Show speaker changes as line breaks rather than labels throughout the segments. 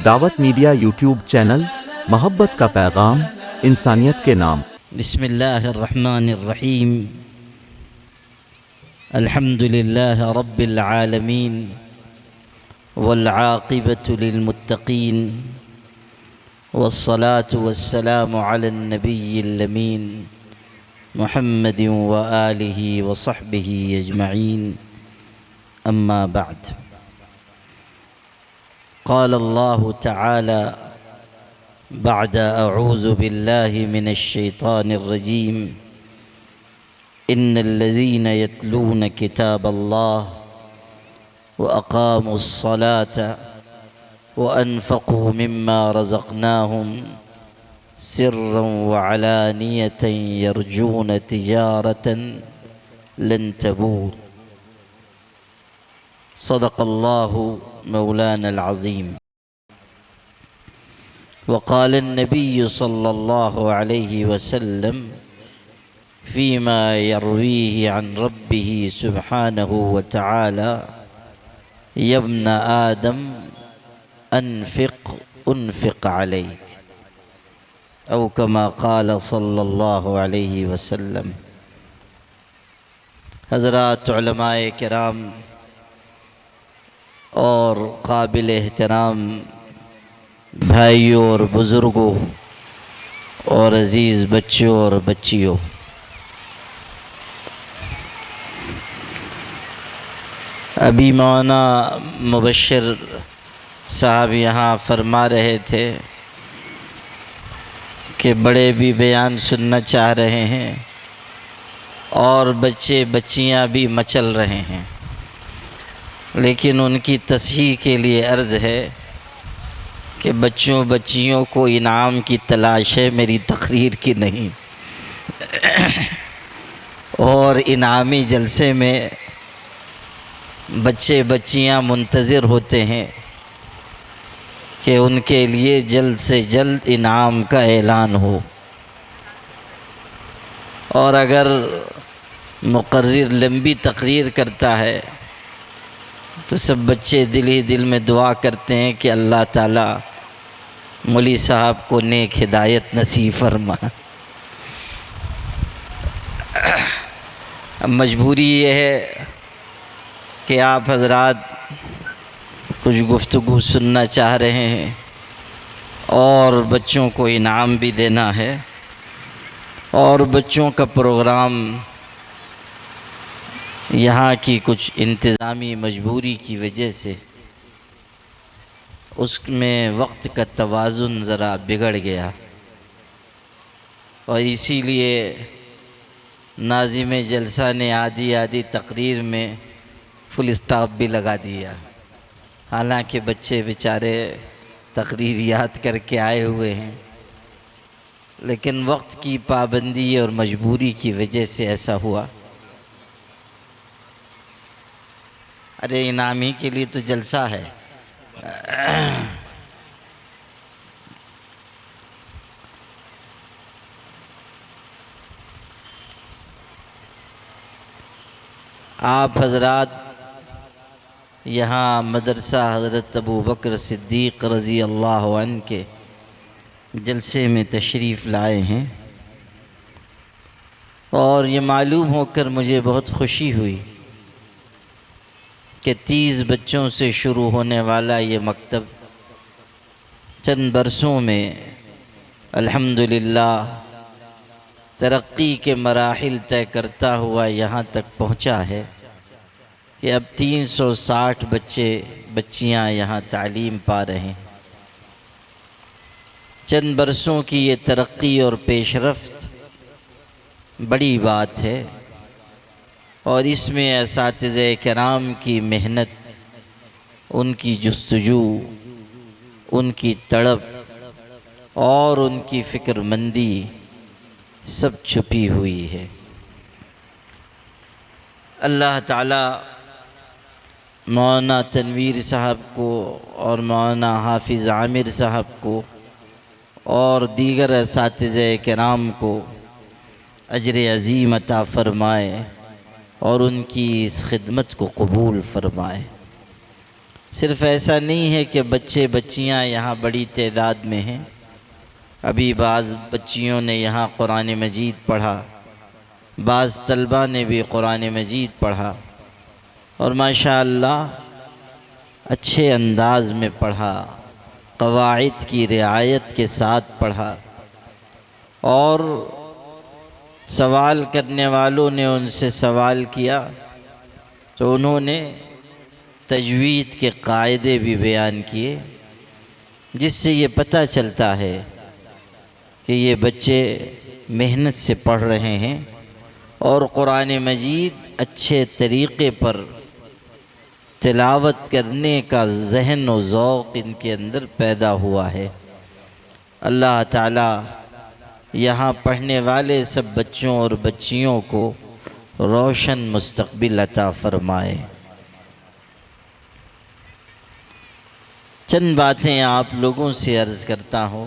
دعوت media YouTube channel, محبت کا پیغام، انسانیت کے نام۔
بسم اللہ الرحمن الرحیم۔ الحمد للہ رب العالمین والعاقبۃ للمتقین والصلاة والسلام علی النبی الامین محمد وآلہ وصحبہ اجمعین، اما بعد۔ قال اللہ تعالی بعد اعوذ باللہ من الشیطان الرجیم ان الذین یتلون کتاب اللہ واقاموا الصلاة وانفقوا مما رزقناہم سرا وعلانیة یرجون تجارة لن تبور۔ صدق اللہ مولانا العظیم۔ وقال النبی صلی اللہ علیہ وسلم فيما يرويه عن ربه سبحانه وتعالى يا ابن آدم أنفق عليك، أو كما قال صلی اللہ علیہ وسلم۔ حضرات علماء کرام اور قابل احترام بھائیوں اور بزرگوں اور عزیز بچوں اور بچیوں، ابھی مولانا مبشر صاحب یہاں فرما رہے تھے کہ بڑے بھی بیان سننا چاہ رہے ہیں اور بچے بچیاں بھی مچل رہے ہیں، لیکن ان کی تصحیح کے لیے عرض ہے کہ بچوں بچیوں کو انعام کی تلاش ہے، میری تقریر کی نہیں۔ اور انعامی جلسے میں بچے بچیاں منتظر ہوتے ہیں کہ ان کے لیے جلد سے جلد انعام کا اعلان ہو، اور اگر مقرر لمبی تقریر کرتا ہے تو سب بچے دل ہی دل میں دعا کرتے ہیں کہ اللہ تعالیٰ مولوی صاحب کو نیک ہدایت نصیب فرما۔ اب مجبوری یہ ہے کہ آپ حضرات کچھ گفتگو سننا چاہ رہے ہیں اور بچوں کو انعام بھی دینا ہے، اور بچوں کا پروگرام یہاں کی کچھ انتظامی مجبوری کی وجہ سے اس میں وقت کا توازن ذرا بگڑ گیا، اور اسی لیے ناظم جلسہ نے آدھی تقریر میں فل اسٹاپ بھی لگا دیا، حالانکہ بچے بیچارے تقریر یاد کر کے آئے ہوئے ہیں، لیکن وقت کی پابندی اور مجبوری کی وجہ سے ایسا ہوا۔ ارے انعامی کے لیے تو جلسہ ہے۔ آپ حضرات یہاں مدرسہ حضرت ابو بکر صدیق رضی اللہ عنہ کے جلسے میں تشریف لائے ہیں، اور یہ معلوم ہو کر مجھے بہت خوشی ہوئی کہ 30 بچوں سے شروع ہونے والا یہ مکتب چند برسوں میں الحمدللہ ترقی کے مراحل طے کرتا ہوا یہاں تک پہنچا ہے کہ اب 360 بچے بچیاں یہاں تعلیم پا رہے ہیں۔ چند برسوں کی یہ ترقی اور پیش رفت بڑی بات ہے، اور اس میں اساتذہ کرام کی محنت، ان کی جستجو، ان کی تڑپ اور ان کی فکر مندی سب چھپی ہوئی ہے۔ اللہ تعالیٰ مولانا تنویر صاحب کو اور مولانا حافظ عامر صاحب کو اور دیگر اساتذہ کرام کو اجر عظیم عطا فرمائے اور ان کی اس خدمت کو قبول فرمائے۔ صرف ایسا نہیں ہے کہ بچے بچیاں یہاں بڑی تعداد میں ہیں، ابھی بعض بچیوں نے یہاں قرآن مجید پڑھا، بعض طلبہ نے بھی قرآن مجید پڑھا، اور ماشاءاللہ اچھے انداز میں پڑھا، قواعد کی رعایت کے ساتھ پڑھا، اور سوال کرنے والوں نے ان سے سوال کیا تو انہوں نے تجوید کے قاعدے بھی بیان کیے، جس سے یہ پتہ چلتا ہے کہ یہ بچے محنت سے پڑھ رہے ہیں اور قرآن مجید اچھے طریقے پر تلاوت کرنے کا ذہن و ذوق ان کے اندر پیدا ہوا ہے۔ اللہ تعالی یہاں پڑھنے والے سب بچوں اور بچیوں کو روشن مستقبل عطا فرمائے۔ چند باتیں آپ لوگوں سے عرض کرتا ہوں۔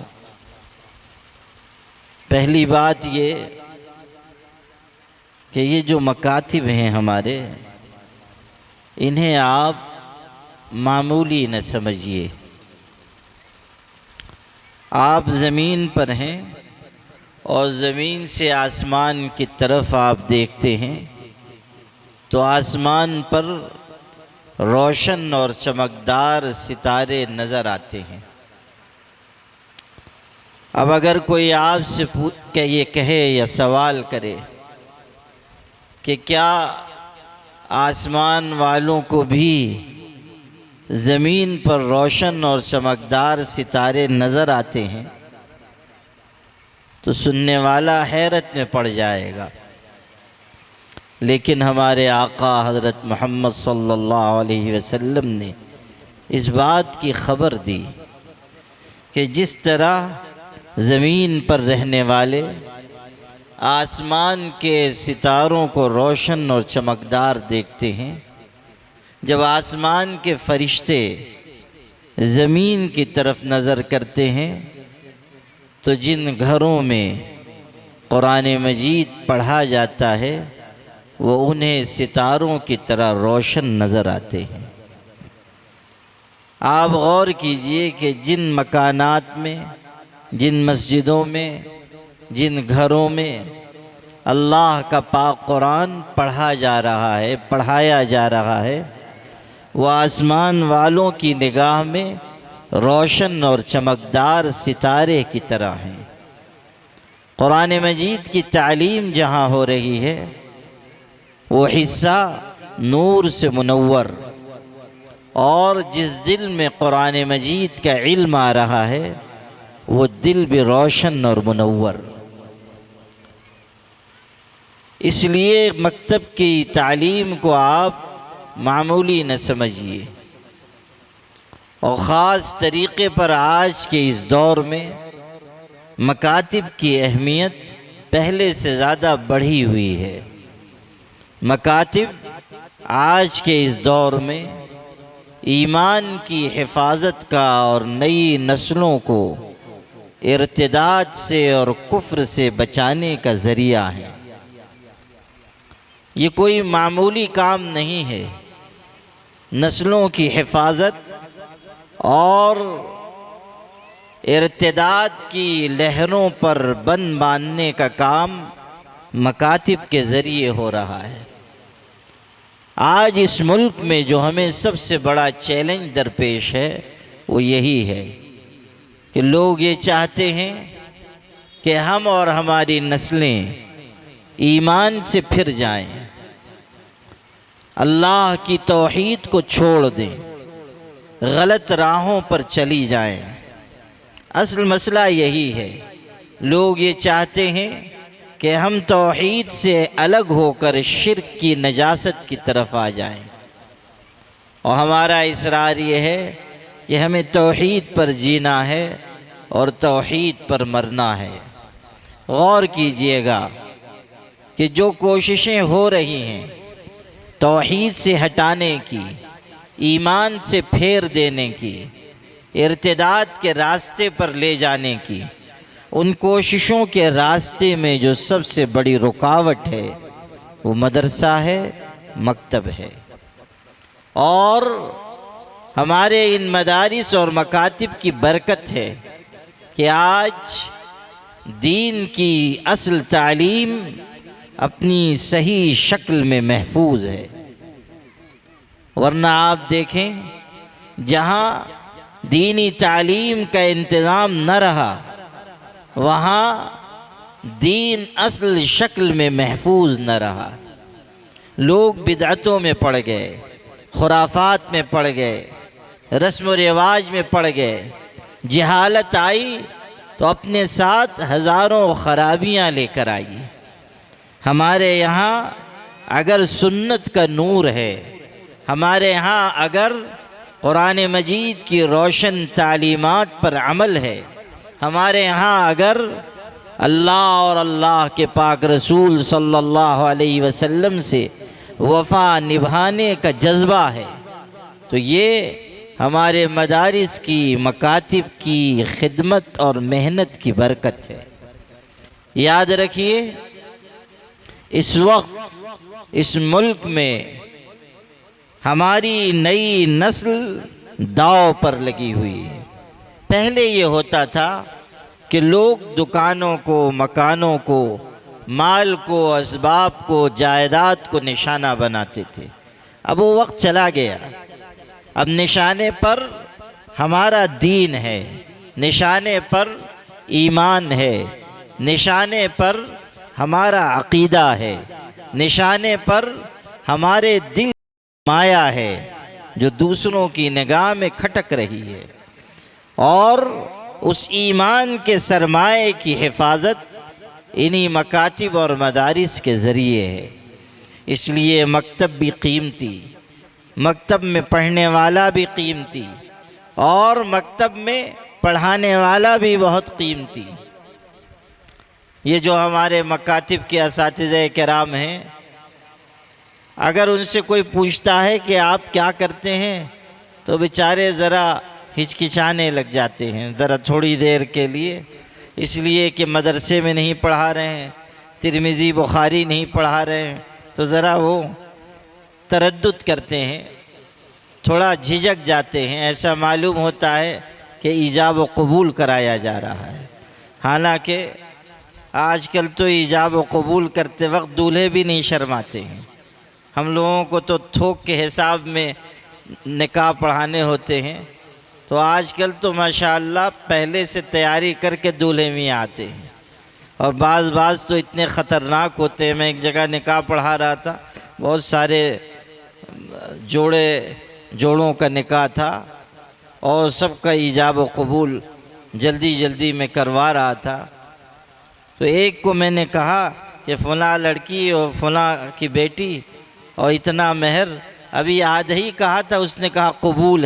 پہلی بات یہ کہ یہ جو مکاتب ہیں ہمارے، انہیں آپ معمولی نہ سمجھیے۔ آپ زمین پر ہیں اور زمین سے آسمان کی طرف آپ دیکھتے ہیں تو آسمان پر روشن اور چمکدار ستارے نظر آتے ہیں۔ اب اگر کوئی آپ سے یہ کہے یا سوال کرے کہ کیا آسمان والوں کو بھی زمین پر روشن اور چمکدار ستارے نظر آتے ہیں، تو سننے والا حیرت میں پڑ جائے گا۔ لیکن ہمارے آقا حضرت محمد صلی اللہ علیہ وسلم نے اس بات کی خبر دی کہ جس طرح زمین پر رہنے والے آسمان کے ستاروں کو روشن اور چمکدار دیکھتے ہیں، جب آسمان کے فرشتے زمین کی طرف نظر کرتے ہیں تو جن گھروں میں قرآن مجید پڑھا جاتا ہے وہ انہیں ستاروں کی طرح روشن نظر آتے ہیں۔ آپ غور کیجئے کہ جن مکانات میں، جن مسجدوں میں، جن گھروں میں اللہ کا پاک قرآن پڑھا جا رہا ہے، پڑھایا جا رہا ہے، وہ آسمان والوں کی نگاہ میں روشن اور چمکدار ستارے کی طرح ہیں۔ قرآن مجید کی تعلیم جہاں ہو رہی ہے وہ حصہ نور سے منور، اور جس دل میں قرآن مجید کا علم آ رہا ہے وہ دل بھی روشن اور منور۔ اس لیے مکتب کی تعلیم کو آپ معمولی نہ سمجھیے، اور خاص طریقے پر آج کے اس دور میں مکاتب کی اہمیت پہلے سے زیادہ بڑھی ہوئی ہے۔ مکاتب آج کے اس دور میں ایمان کی حفاظت کا اور نئی نسلوں کو ارتداد سے اور کفر سے بچانے کا ذریعہ ہے۔ یہ کوئی معمولی کام نہیں ہے۔ نسلوں کی حفاظت اور ارتداد کی لہروں پر بند باندھنے کا کام مکاتب کے ذریعے ہو رہا ہے۔ آج اس ملک میں جو ہمیں سب سے بڑا چیلنج درپیش ہے وہ یہی ہے کہ لوگ یہ چاہتے ہیں کہ ہم اور ہماری نسلیں ایمان سے پھر جائیں، اللہ کی توحید کو چھوڑ دیں، غلط راہوں پر چلی جائیں۔ اصل مسئلہ یہی ہے۔ لوگ یہ چاہتے ہیں کہ ہم توحید سے الگ ہو کر شرک کی نجاست کی طرف آ جائیں، اور ہمارا اصرار یہ ہے کہ ہمیں توحید پر جینا ہے اور توحید پر مرنا ہے۔ غور کیجئے گا کہ جو کوششیں ہو رہی ہیں توحید سے ہٹانے کی، ایمان سے پھیر دینے کی، ارتداد کے راستے پر لے جانے کی، ان کوششوں کے راستے میں جو سب سے بڑی رکاوٹ ہے وہ مدرسہ ہے، مکتب ہے۔ اور ہمارے ان مدارس اور مکاتب کی برکت ہے کہ آج دین کی اصل تعلیم اپنی صحیح شکل میں محفوظ ہے، ورنہ آپ دیکھیں جہاں دینی تعلیم کا انتظام نہ رہا وہاں دین اصل شکل میں محفوظ نہ رہا، لوگ بدعتوں میں پڑ گئے، خرافات میں پڑ گئے، رسم و رواج میں پڑ گئے، جہالت آئی تو اپنے ساتھ ہزاروں خرابیاں لے کر آئی۔ ہمارے یہاں اگر سنت کا نور ہے، ہمارے ہاں اگر قرآن مجید کی روشن تعلیمات پر عمل ہے، ہمارے ہاں اگر اللہ اور اللہ کے پاک رسول صلی اللہ علیہ وسلم سے وفا نبھانے کا جذبہ ہے، تو یہ ہمارے مدارس کی مکاتب کی خدمت اور محنت کی برکت ہے۔ یاد رکھیے اس وقت اس ملک میں ہماری نئی نسل داؤ پر لگی ہوئی ہے۔ پہلے یہ ہوتا تھا کہ لوگ دکانوں کو، مکانوں کو، مال کو، اسباب کو، جائیداد کو نشانہ بناتے تھے۔ اب وہ وقت چلا گیا، اب نشانے پر ہمارا دین ہے، نشانے پر ایمان ہے، نشانے پر ہمارا عقیدہ ہے، نشانے پر ہمارے دل مایا ہے جو دوسروں کی نگاہ میں کھٹک رہی ہے، اور اس ایمان کے سرمایے کی حفاظت انہی مکاتب اور مدارس کے ذریعے ہے۔ اس لیے مکتب بھی قیمتی، مکتب میں پڑھنے والا بھی قیمتی، اور مکتب میں پڑھانے والا بھی بہت قیمتی۔ یہ جو ہمارے مکاتب کے اساتذہ کرام ہیں، اگر ان سے کوئی پوچھتا ہے کہ آپ کیا کرتے ہیں تو بیچارے ذرا ہچکچانے لگ جاتے ہیں، ذرا تھوڑی دیر کے لیے، اس لیے کہ مدرسے میں نہیں پڑھا رہے ہیں، ترمذی بخاری نہیں پڑھا رہے ہیں، تو ذرا وہ تردد کرتے ہیں، تھوڑا جھجک جاتے ہیں، ایسا معلوم ہوتا ہے کہ ایجاب و قبول کرایا جا رہا ہے۔ حالانکہ آج کل تو ایجاب و قبول کرتے وقت دولہے بھی نہیں شرماتے ہیں۔ ہم لوگوں کو تو تھوک کے حساب میں نکاح پڑھانے ہوتے ہیں، تو آج کل تو ماشاءاللہ پہلے سے تیاری کر کے دولہے میں آتے ہیں، اور بعض تو اتنے خطرناک ہوتے ہیں۔ میں ایک جگہ نکاح پڑھا رہا تھا، بہت سارے جوڑوں کا نکاح تھا، اور سب کا ایجاب و قبول جلدی میں کروا رہا تھا۔ تو ایک کو میں نے کہا کہ فلاں لڑکی اور فلاں کی بیٹی اور اتنا مہر، ابھی آدھا ہی کہا تھا، اس نے کہا قبول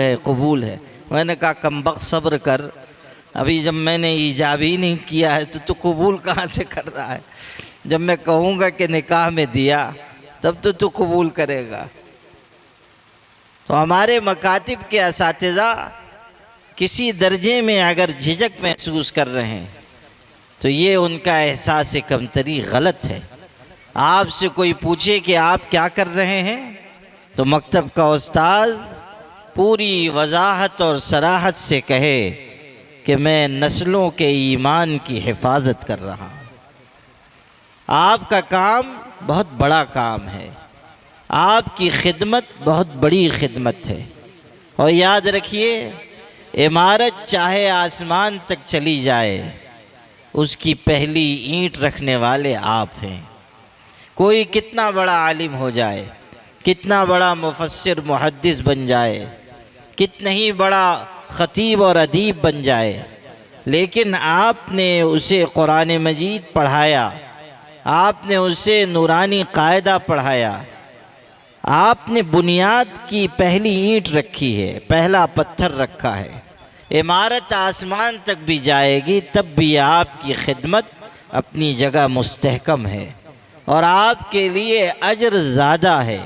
ہے۔ میں نے کہا کم بخت صبر کر، ابھی جب میں نے ایجاب ہی نہیں کیا ہے تو قبول کہاں سے کر رہا ہے؟ جب میں کہوں گا کہ نکاح میں دیا تب تو قبول کرے گا۔ تو ہمارے مکاتب کے اساتذہ کسی درجے میں اگر جھجک محسوس کر رہے ہیں تو یہ ان کا احساس کمتری غلط ہے۔ آپ سے کوئی پوچھے کہ آپ کیا کر رہے ہیں تو مکتب کا استاذ پوری وضاحت اور صراحت سے کہے کہ میں نسلوں کے ایمان کی حفاظت کر رہا ہوں۔ آپ کا کام بہت بڑا کام ہے، آپ کی خدمت بہت بڑی خدمت ہے، اور یاد رکھیے عمارت چاہے آسمان تک چلی جائے اس کی پہلی اینٹ رکھنے والے آپ ہیں۔ کوئی کتنا بڑا عالم ہو جائے، کتنا بڑا مفسر محدث بن جائے، کتنا ہی بڑا خطیب اور ادیب بن جائے، لیکن آپ نے اسے قرآن مجید پڑھایا، آپ نے اسے نورانی قاعدہ پڑھایا، آپ نے بنیاد کی پہلی اینٹ رکھی ہے، پہلا پتھر رکھا ہے۔ عمارت آسمان تک بھی جائے گی تب بھی آپ کی خدمت اپنی جگہ مستحکم ہے، اور آپ کے لیے اجر زیادہ ہے۔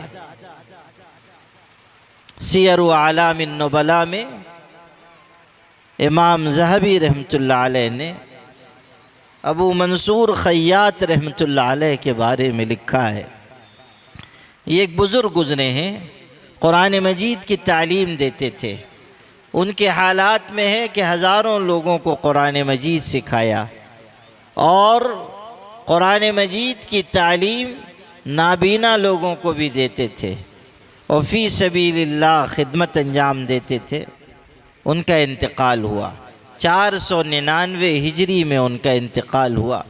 سیر اعلام النبلاء میں امام ذہبی رحمۃ اللہ علیہ نے ابو منصور خیاط رحمۃ اللہ علیہ کے بارے میں لکھا ہے، یہ ایک بزرگ گزرے ہیں، قرآن مجید کی تعلیم دیتے تھے، ان کے حالات میں ہے کہ ہزاروں لوگوں کو قرآن مجید سکھایا، اور قرآن مجید کی تعلیم نابینا لوگوں کو بھی دیتے تھے، اور فی سبیل اللہ خدمت انجام دیتے تھے۔ ان کا انتقال ہوا 499 ہجری میں، ان کا انتقال ہوا۔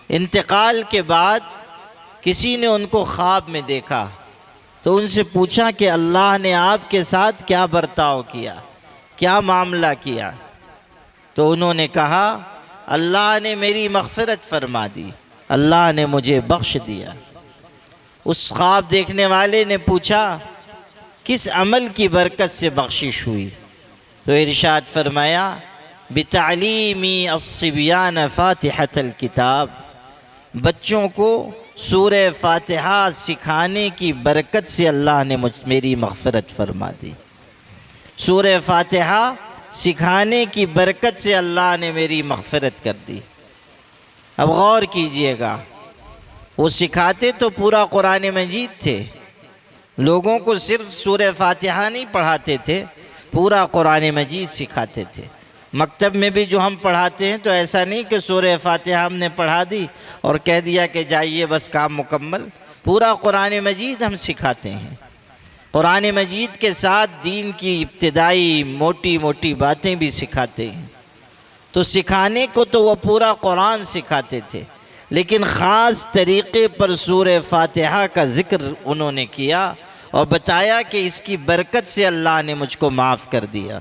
انتقال کے بعد کسی نے ان کو خواب میں دیکھا تو ان سے پوچھا کہ اللہ نے آپ کے ساتھ کیا برتاؤ کیا، کیا معاملہ کیا؟ تو انہوں نے کہا اللہ نے میری مغفرت فرما دی، اللہ نے مجھے بخش دیا۔ اس خواب دیکھنے والے نے پوچھا کس عمل کی برکت سے بخشش ہوئی؟ تو ارشاد فرمایا بتعلیمی الصبیان فاتحۃ الکتاب، بچوں کو سورہ فاتحہ سکھانے کی برکت سے اللہ نے میری مغفرت فرما دی۔ سورہ فاتحہ سکھانے کی برکت سے اللہ نے میری مغفرت کر دی۔ اب غور کیجئے گا، وہ سکھاتے تو پورا قرآن مجید تھے، لوگوں کو صرف سورہ فاتحہ نہیں پڑھاتے تھے، پورا قرآن مجید سکھاتے تھے۔ مکتب میں بھی جو ہم پڑھاتے ہیں تو ایسا نہیں کہ سورہ فاتحہ ہم نے پڑھا دی اور کہہ دیا کہ جائیے بس کام مکمل، پورا قرآن مجید ہم سکھاتے ہیں۔ قرآن مجید کے ساتھ دین کی ابتدائی موٹی موٹی باتیں بھی سکھاتے ہیں۔ تو سکھانے کو تو وہ پورا قرآن سکھاتے تھے، لیکن خاص طریقے پر سورہ فاتحہ کا ذکر انہوں نے کیا اور بتایا کہ اس کی برکت سے اللہ نے مجھ کو معاف کر دیا۔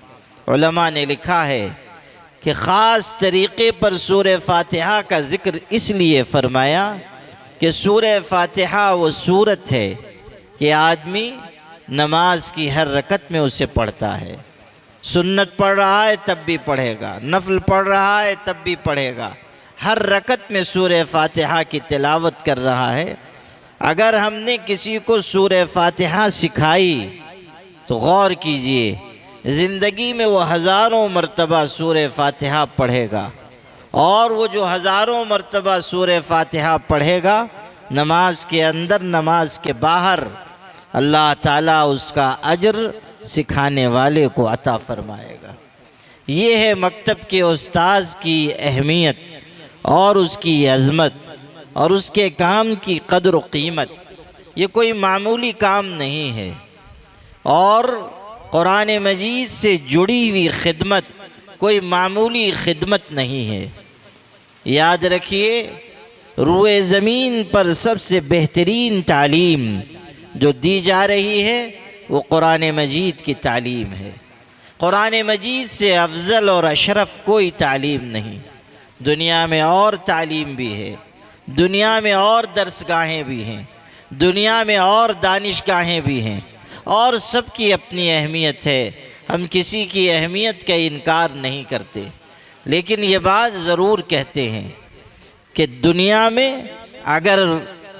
علماء نے لکھا ہے کہ خاص طریقے پر سورہ فاتحہ کا ذکر اس لیے فرمایا کہ سورہ فاتحہ وہ سورت ہے کہ آدمی نماز کی ہر رکعت میں اسے پڑھتا ہے، سنت پڑھ رہا ہے تب بھی پڑھے گا، نفل پڑھ رہا ہے تب بھی پڑھے گا، ہر رکعت میں سورہ فاتحہ کی تلاوت کر رہا ہے۔ اگر ہم نے کسی کو سورہ فاتحہ سکھائی تو غور کیجئے، زندگی میں وہ ہزاروں مرتبہ سورہ فاتحہ پڑھے گا، اور وہ جو ہزاروں مرتبہ سورہ فاتحہ پڑھے گا، نماز کے اندر نماز کے باہر اللہ تعالیٰ اس کا اجر سکھانے والے کو عطا فرمائے گا۔ یہ ہے مکتب کے استاذ کی اہمیت اور اس کی عظمت اور اس کے کام کی قدر و قیمت۔ یہ کوئی معمولی کام نہیں ہے، اور قرآن مجید سے جڑی ہوئی خدمت کوئی معمولی خدمت نہیں ہے۔ یاد رکھیے، روئے زمین پر سب سے بہترین تعلیم جو دی جا رہی ہے وہ قرآن مجید کی تعلیم ہے۔ قرآن مجید سے افضل اور اشرف کوئی تعلیم نہیں۔ دنیا میں اور تعلیم بھی ہے، دنیا میں اور درسگاہیں بھی ہیں، دنیا میں اور دانشگاہیں بھی ہیں، اور سب کی اپنی اہمیت ہے۔ ہم کسی کی اہمیت کا انکار نہیں کرتے، لیکن یہ بات ضرور کہتے ہیں کہ دنیا میں اگر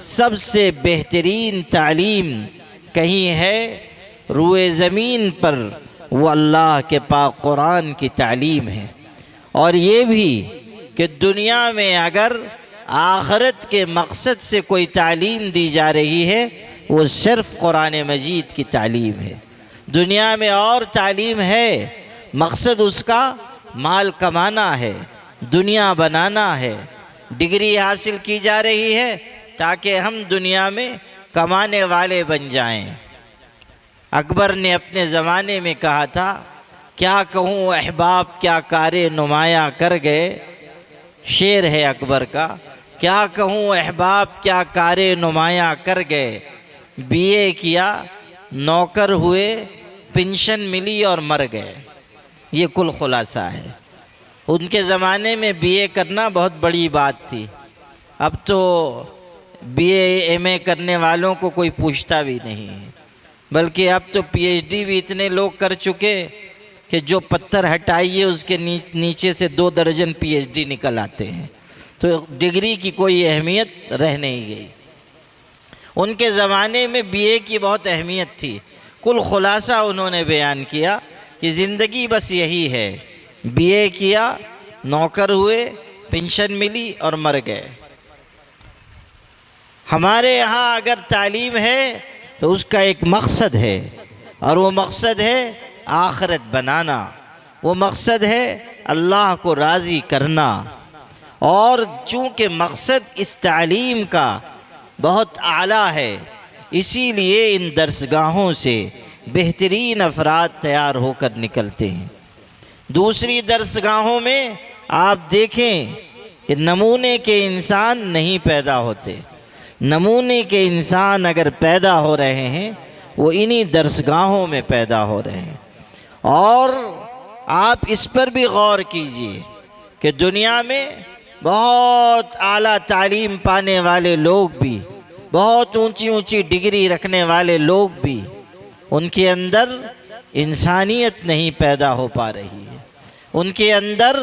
سب سے بہترین تعلیم کہیں ہے روئے زمین پر، وہ اللہ کے پاک قرآن کی تعلیم ہے۔ اور یہ بھی کہ دنیا میں اگر آخرت کے مقصد سے کوئی تعلیم دی جا رہی ہے، وہ صرف قرآن مجید کی تعلیم ہے۔ دنیا میں اور تعلیم ہے، مقصد اس کا مال کمانا ہے، دنیا بنانا ہے، ڈگری حاصل کی جا رہی ہے تاکہ ہم دنیا میں کمانے والے بن جائیں۔ اکبر نے اپنے زمانے میں کہا تھا، کیا کہوں احباب کیا کار نمایاں کر گئے، شعر ہے اکبر کا، کیا کہوں احباب کیا کار نمایاں کر گئے، بی اے کیا نوکر ہوئے پنشن ملی اور مر گئے۔ یہ کل خلاصہ ہے۔ ان کے زمانے میں بی اے کرنا بہت بڑی بات تھی، اب تو بی اے ایم اے کرنے والوں کو کوئی پوچھتا بھی نہیں ہے، بلکہ اب تو پی ایچ ڈی بھی اتنے لوگ کر چکے کہ جو پتھر ہٹائیے اس کے نیچے سے 2 درجن پی ایچ ڈی نکل آتے ہیں۔ تو ڈگری کی کوئی اہمیت رہ نہیں گئی۔ ان کے زمانے میں بی اے کی بہت اہمیت تھی۔ کل خلاصہ انہوں نے بیان کیا کہ زندگی بس یہی ہے، بی اے کیا، نوکر ہوئے، پنشن ملی اور مر گئے۔ ہمارے یہاں اگر تعلیم ہے تو اس کا ایک مقصد ہے، اور وہ مقصد ہے آخرت بنانا، وہ مقصد ہے اللہ کو راضی کرنا۔ اور چونکہ مقصد اس تعلیم کا بہت اعلیٰ ہے، اسی لیے ان درسگاہوں سے بہترین افراد تیار ہو کر نکلتے ہیں۔ دوسری درسگاہوں میں آپ دیکھیں کہ نمونے کے انسان نہیں پیدا ہوتے۔ نمونے کے انسان اگر پیدا ہو رہے ہیں وہ انہی درسگاہوں میں پیدا ہو رہے ہیں۔ اور آپ اس پر بھی غور کیجئے کہ دنیا میں بہت اعلیٰ تعلیم پانے والے لوگ بھی، بہت اونچی اونچی ڈگری رکھنے والے لوگ بھی، ان کے اندر انسانیت نہیں پیدا ہو پا رہی ہے، ان کے اندر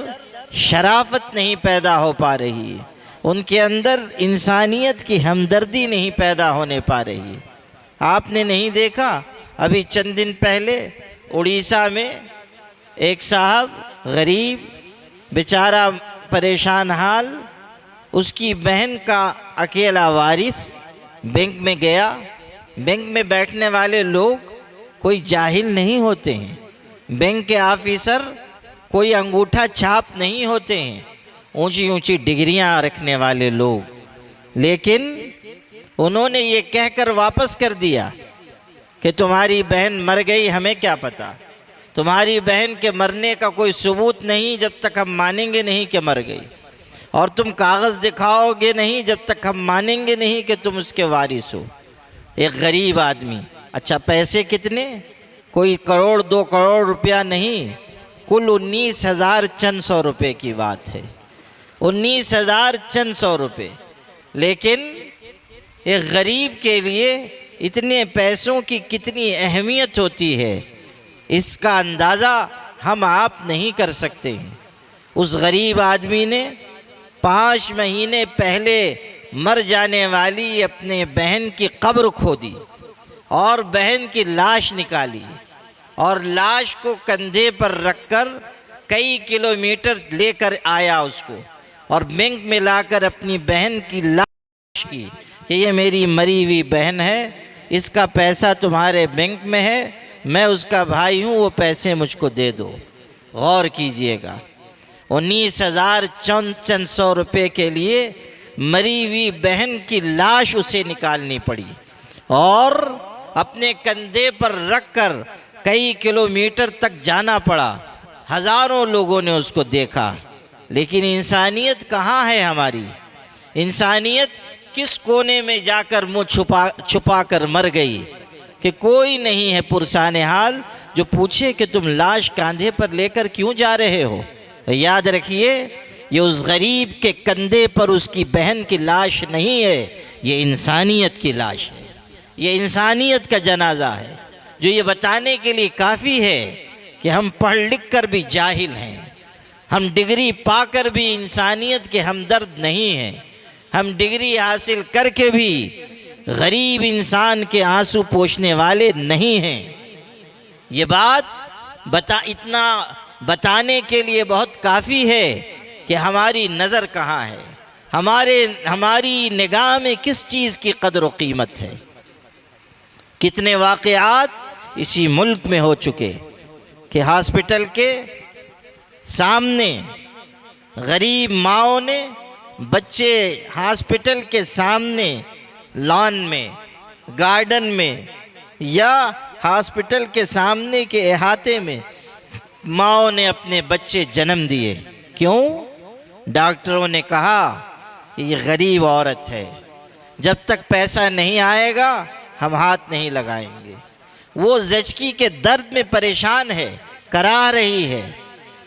شرافت نہیں پیدا ہو پا رہی ہے، ان کے اندر انسانیت کی ہمدردی نہیں پیدا ہونے پا رہی ہے۔ آپ نے نہیں دیکھا ابھی چند دن پہلے اڑیسہ میں ایک صاحب غریب بیچارہ پریشان حال، اس کی بہن کا اکیلا وارث بینک میں گیا۔ بینک میں بیٹھنے والے لوگ کوئی جاہل نہیں ہوتے ہیں، بینک کے آفیسر کوئی انگوٹھا چھاپ نہیں ہوتے ہیں، اونچی اونچی ڈگریاں رکھنے والے لوگ، لیکن انہوں نے یہ کہہ کر واپس کر دیا کہ تمہاری بہن مر گئی، ہمیں کیا پتا، تمہاری بہن کے مرنے کا کوئی ثبوت نہیں جب تک ہم مانیں گے نہیں کہ مر گئی، اور تم کاغذ دکھاؤ گے نہیں جب تک ہم مانیں گے نہیں کہ تم اس کے وارث ہو۔ ایک غریب آدمی، اچھا پیسے کتنے؟ کوئی کروڑ 2 کروڑ روپیہ نہیں، کل 19,000 چند سو روپے کی بات ہے، 19,000 چند سو روپے۔ لیکن ایک غریب کے لیے اتنے پیسوں کی کتنی اہمیت ہوتی ہے، اس کا اندازہ ہم آپ نہیں کر سکتے ہیں۔ اس غریب آدمی نے 5 مہینے پہلے مر جانے والی اپنے بہن کی قبر کھودی اور بہن کی لاش نکالی، اور لاش کو کندھے پر رکھ کر کئی کلومیٹر لے کر آیا اس کو، اور بینک میں لا کر اپنی بہن کی لاش کی کہ یہ میری مری ہوئی بہن ہے، اس کا پیسہ تمہارے بینک میں ہے، میں اس کا بھائی ہوں، وہ پیسے مجھ کو دے دو۔ غور کیجئے گا، 19,000 چند سو روپے کے لیے مری ہوئی بہن کی لاش اسے نکالنی پڑی، اور اپنے کندھے پر رکھ کر کئی کلومیٹر تک جانا پڑا۔ ہزاروں لوگوں نے اس کو دیکھا، لیکن انسانیت کہاں ہے ہماری؟ انسانیت کس کونے میں جا کر منہ چھپا کر مر گئی کہ کوئی نہیں ہے پرسان حال جو پوچھے کہ تم لاش کاندھے پر لے کر کیوں جا رہے ہو؟ یاد رکھیے، یہ اس غریب کے کندھے پر اس کی بہن کی لاش نہیں ہے، یہ انسانیت کی لاش ہے، یہ انسانیت کا جنازہ ہے، جو یہ بتانے کے لیے کافی ہے کہ ہم پڑھ لکھ کر بھی جاہل ہیں، ہم ڈگری پا کر بھی انسانیت کے ہمدرد نہیں ہیں، ہم ڈگری حاصل کر کے بھی غریب انسان کے آنسو پوچھنے والے نہیں ہیں۔ یہ بات اتنا بتانے کے لیے بہت کافی ہے کہ ہماری نظر کہاں ہے، ہماری نگاہ میں کس چیز کی قدر و قیمت ہے۔ کتنے واقعات اسی ملک میں ہو چکے کہ ہاسپٹل کے سامنے غریب ماؤں نے بچے ہاسپٹل کے سامنے لان میں، گارڈن میں، یا ہاسپٹل کے سامنے کے احاطے میں ماؤں نے اپنے بچے جنم دیے۔ کیوں؟ ڈاکٹروں نے کہا کہ یہ غریب عورت ہے، جب تک پیسہ نہیں آئے گا ہم ہاتھ نہیں لگائیں گے۔ وہ زچگی کے درد میں پریشان ہے، کراہ رہی ہے،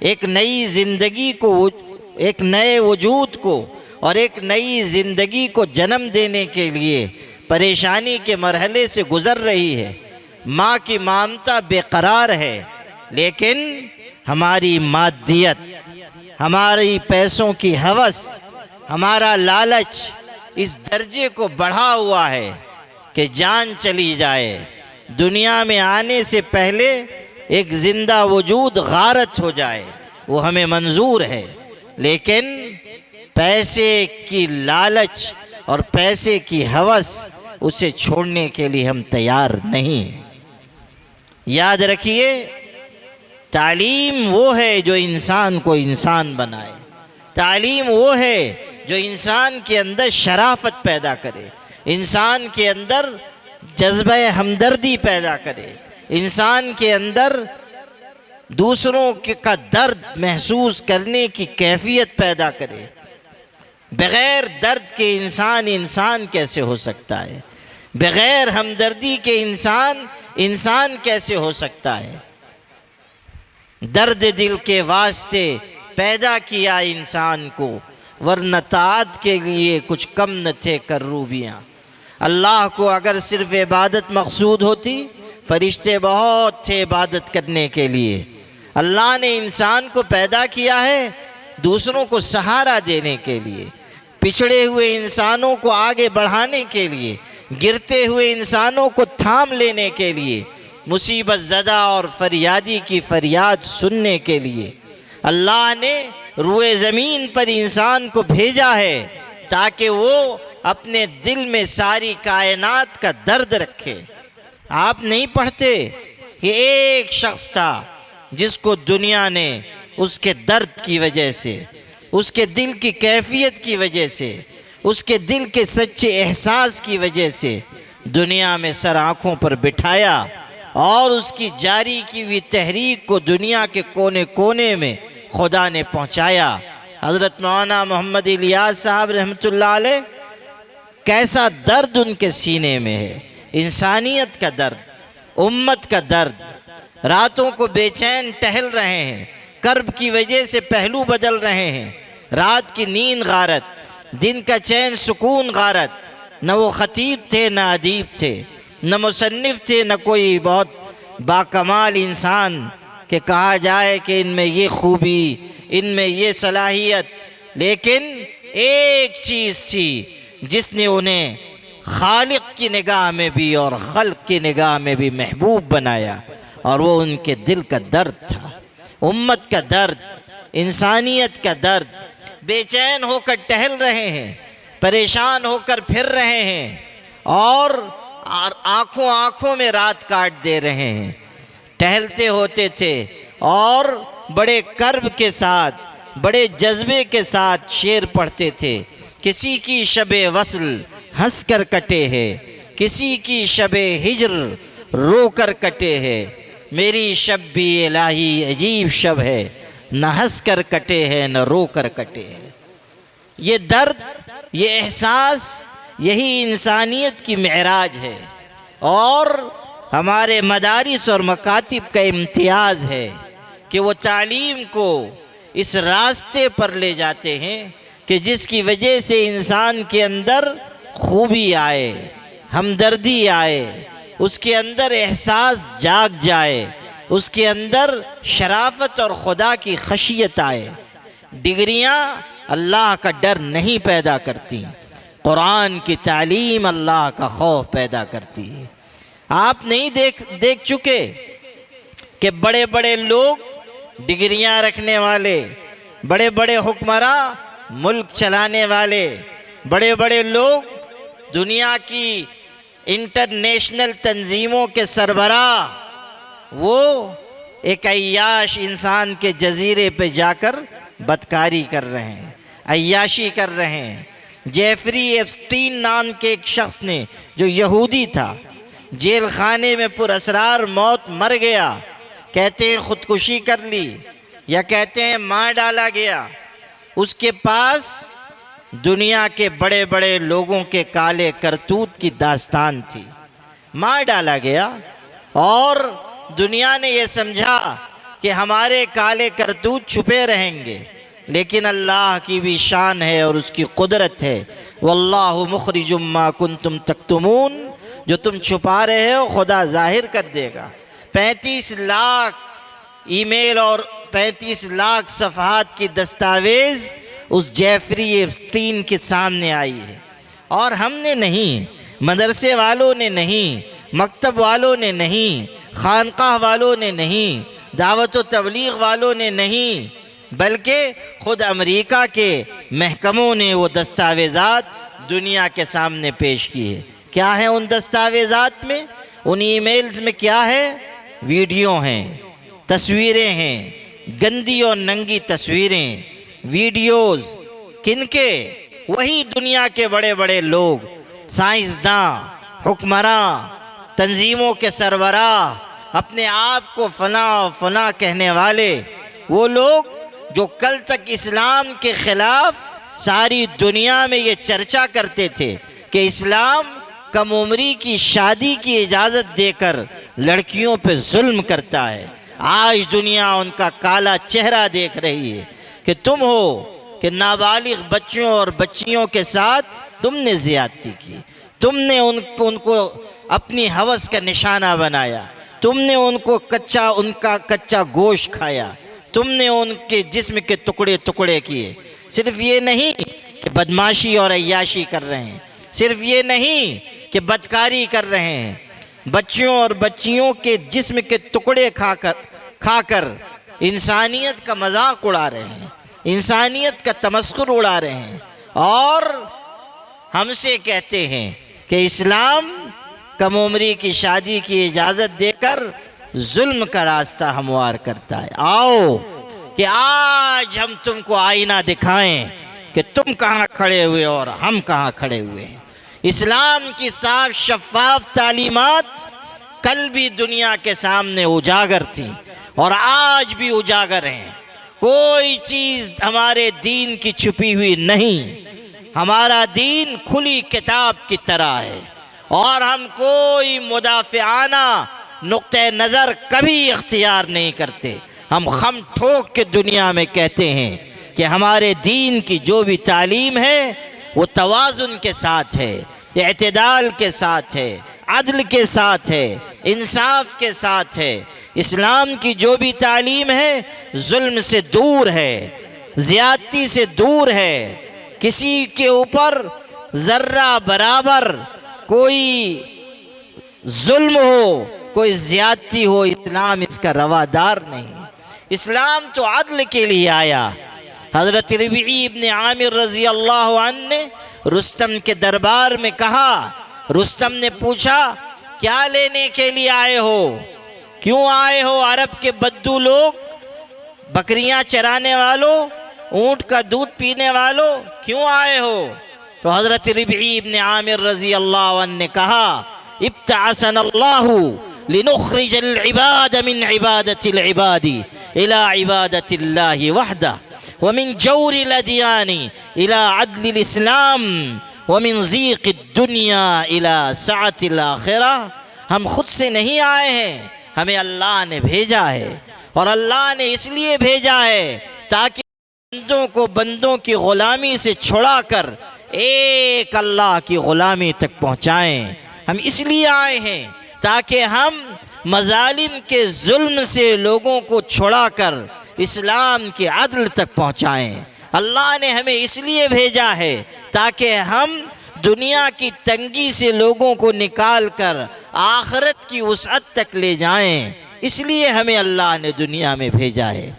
ایک نئی زندگی کو، ایک نئے وجود کو اور ایک نئی زندگی کو جنم دینے کے لیے پریشانی کے مرحلے سے گزر رہی ہے۔ ماں کی ممتا بے قرار ہے، لیکن ہماری مادیت، ہماری پیسوں کی ہوس، ہمارا لالچ اس درجے کو بڑھا ہوا ہے کہ جان چلی جائے، دنیا میں آنے سے پہلے ایک زندہ وجود غارت ہو جائے، وہ ہمیں منظور ہے، لیکن پیسے کی لالچ اور پیسے کی ہوس اسے چھوڑنے کے لیے ہم تیار نہیں ہیں۔ یاد رکھیے، تعلیم وہ ہے جو انسان کو انسان بنائے، تعلیم وہ ہے جو انسان کے اندر شرافت پیدا کرے، انسان کے اندر جذبہ ہمدردی پیدا کرے، انسان کے اندر دوسروں کا درد محسوس کرنے کی کیفیت پیدا کرے۔ بغیر درد کے انسان کیسے ہو سکتا ہے؟ بغیر ہمدردی کے انسان کیسے ہو سکتا ہے؟ درد دل کے واسطے پیدا کیا انسان کو، ورنہ طاعت کے لیے کچھ کم نہ تھے کروبیاں۔ اللہ کو اگر صرف عبادت مقصود ہوتی، فرشتے بہت تھے عبادت کرنے کے لیے۔ اللہ نے انسان کو پیدا کیا ہے دوسروں کو سہارا دینے کے لیے، پچھڑے ہوئے انسانوں کو آگے بڑھانے کے لیے، گرتے ہوئے انسانوں کو تھام لینے کے لیے، مصیبت زدہ اور فریادی کی فریاد سننے کے لیے۔ اللہ نے روئے زمین پر انسان کو بھیجا ہے تاکہ وہ اپنے دل میں ساری کائنات کا درد رکھے۔ آپ نہیں پڑھتے کہ ایک شخص تھا جس کو دنیا نے اس کے درد کی وجہ سے، اس کے دل کی کیفیت کی وجہ سے، اس کے دل کے سچے احساس کی وجہ سے دنیا میں سر آنکھوں پر بٹھایا، اور اس کی جاری کی ہوئی تحریک کو دنیا کے کونے کونے میں خدا نے پہنچایا۔ حضرت مولانا محمد الیاس صاحب رحمۃ اللہ علیہ، کیسا درد ان کے سینے میں ہے، انسانیت کا درد، امت کا درد۔ راتوں کو بے چین ٹہل رہے ہیں، کرب کی وجہ سے پہلو بدل رہے ہیں، رات کی نیند غارت، دن کا چین سکون غارت۔ نہ وہ خطیب تھے، نہ ادیب تھے، نہ مصنف تھے، نہ کوئی بہت باکمال انسان کہ کہا جائے کہ ان میں یہ خوبی، ان میں یہ صلاحیت، لیکن ایک چیز تھی جس نے انہیں خالق کی نگاہ میں بھی اور خلق کی نگاہ میں بھی محبوب بنایا، اور وہ ان کے دل کا درد تھا، امت کا درد، انسانیت کا درد۔ بے چین ہو کر ٹہل رہے ہیں، پریشان ہو کر پھر رہے ہیں، اور آنکھوں میں رات کاٹ دے رہے ہیں۔ ٹہلتے ہوتے تھے اور بڑے کرب کے ساتھ، بڑے جذبے کے ساتھ شعر پڑھتے تھے۔ کسی کی شب وصل ہنس کر کٹے ہے، کسی کی شب ہجر رو کر کٹے ہے، میری شب بھی الہی عجیب شب ہے، نہ ہنس کر کٹے ہے نہ رو کر کٹے ہے۔ یہ درد، یہ احساس، یہی انسانیت کی معراج ہے، اور ہمارے مدارس اور مکاتب کا امتیاز ہے کہ وہ تعلیم کو اس راستے پر لے جاتے ہیں کہ جس کی وجہ سے انسان کے اندر خوبی آئے، ہمدردی آئے، اس کے اندر احساس جاگ جائے، اس کے اندر شرافت اور خدا کی خشیت آئے۔ ڈگریاں اللہ کا ڈر نہیں پیدا کرتی، قرآن کی تعلیم اللہ کا خوف پیدا کرتی ہے۔ آپ نہیں دیکھ چکے کہ بڑے بڑے لوگ، ڈگریاں رکھنے والے، بڑے بڑے حکمراں، ملک چلانے والے، بڑے بڑے لوگ، دنیا کی انٹرنیشنل تنظیموں کے سربراہ، وہ ایک عیاش انسان کے جزیرے پہ جا کر بدکاری کر رہے ہیں، عیاشی کر رہے ہیں۔ جیفری ایپسٹین نام کے ایک شخص نے، جو یہودی تھا، جیل خانے میں پر اسرار موت مر گیا۔ کہتے ہیں خودکشی کر لی، یا کہتے ہیں مار ڈالا گیا۔ اس کے پاس دنیا کے بڑے بڑے لوگوں کے کالے کرتوت کی داستان تھی۔ مار ڈالا گیا، اور دنیا نے یہ سمجھا کہ ہمارے کالے کرتوت چھپے رہیں گے، لیکن اللہ کی بھی شان ہے اور اس کی قدرت ہے۔ واللہ مخرج ما کنتم تکتمون، جو تم چھپا رہے ہو خدا ظاہر کر دے گا۔ 35 لاکھ ای میل اور 35 لاکھ صفحات کی دستاویز اس جیفری ایپسٹین کے سامنے آئی ہے، اور ہم نے نہیں، مدرسے والوں نے نہیں، مکتب والوں نے نہیں، خانقاہ والوں نے نہیں، دعوت و تبلیغ والوں نے نہیں، بلکہ خود امریکہ کے محکموں نے وہ دستاویزات دنیا کے سامنے پیش کی ہے۔ کیا ہے ان دستاویزات میں؟ ان ای میلز میں کیا ہے؟ ویڈیو ہیں، تصویریں ہیں، گندی اور ننگی تصویریں، ویڈیوز، کن کے؟ وہی دنیا کے بڑے بڑے لوگ، سائنسداں، حکمراں، تنظیموں کے سربراہ، اپنے آپ کو فلاں فلاں کہنے والے، وہ لوگ جو کل تک اسلام کے خلاف ساری دنیا میں یہ چرچا کرتے تھے کہ اسلام کم عمری کی شادی کی اجازت دے کر لڑکیوں پہ ظلم کرتا ہے، آج دنیا ان کا کالا چہرہ دیکھ رہی ہے کہ تم ہو کہ نابالغ بچوں اور بچیوں کے ساتھ تم نے زیادتی کی، تم نے ان کو اپنی ہوس کا نشانہ بنایا، تم نے ان کا کچا گوشت کھایا، تم نے ان کے جسم کے ٹکڑے ٹکڑے کیے۔ صرف یہ نہیں کہ بدماشی اور عیاشی کر رہے ہیں، صرف یہ نہیں کہ بدکاری کر رہے ہیں، بچوں اور بچیوں کے جسم کے ٹکڑے کھا کر انسانیت کا مذاق اڑا رہے ہیں، انسانیت کا تمسخر اڑا رہے ہیں، اور ہم سے کہتے ہیں کہ اسلام کم عمری کی شادی کی اجازت دے کر ظلم کا راستہ ہموار کرتا ہے۔ آؤ کہ آج ہم تم کو آئینہ دکھائیں کہ تم کہاں کھڑے ہوئے اور ہم کہاں کھڑے ہوئے ہیں۔ اسلام کی صاف شفاف تعلیمات کل بھی دنیا کے سامنے اجاگر تھیں اور آج بھی اجاگر ہیں، کوئی چیز ہمارے دین کی چھپی ہوئی نہیں، ہمارا دین کھلی کتاب کی طرح ہے، اور ہم کوئی مدافعانہ نقطہ نظر کبھی اختیار نہیں کرتے۔ ہم خم ٹھوک کے دنیا میں کہتے ہیں کہ ہمارے دین کی جو بھی تعلیم ہے وہ توازن کے ساتھ ہے، اعتدال کے ساتھ ہے، عدل کے ساتھ ہے، انصاف کے ساتھ ہے۔ اسلام کی جو بھی تعلیم ہے ظلم سے دور ہے، زیادتی سے دور ہے، کسی کے اوپر ذرہ برابر کوئی ظلم ہو، کوئی زیادتی ہو، اسلام اس کا روادار نہیں۔ اسلام تو عدل کے لیے آیا۔ حضرت ربیعی ابن عامر رضی اللہ عنہ نے رستم کے دربار میں کہا، رستم نے پوچھا کیا لینے کے لیے آئے ہو؟ کیوں آئے ہو؟ عرب کے بدو لوگ، بکریاں چرانے والوں، اونٹ کا دودھ پینے والوں، کیوں آئے ہو؟ تو حضرت ربیعی ابن عامر رضی اللہ عنہ نے کہا، ابتعثنا اللہ لنخرج العباد من عبادت العباد الى عبادت اللہ وحدہ، ومن جور الادیان الى عدل الاسلام، ومن ضیق الدنیا الى سعت الاخرہ۔ ہم خود سے نہیں آئے ہیں، ہمیں اللہ نے بھیجا ہے، اور اللہ نے اس لیے بھیجا ہے تاکہ بندوں کی غلامی سے چھڑا کر ایک اللہ کی غلامی تک پہنچائیں۔ ہم اس لیے آئے ہیں تاکہ ہم مظالم کے ظلم سے لوگوں کو چھڑا کر اسلام کی عدل تک پہنچائیں۔ اللہ نے ہمیں اس لیے بھیجا ہے تاکہ ہم دنیا کی تنگی سے لوگوں کو نکال کر آخرت کی وسعت تک لے جائیں، اس لیے ہمیں اللہ نے دنیا میں بھیجا ہے۔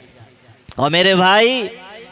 اور میرے بھائی،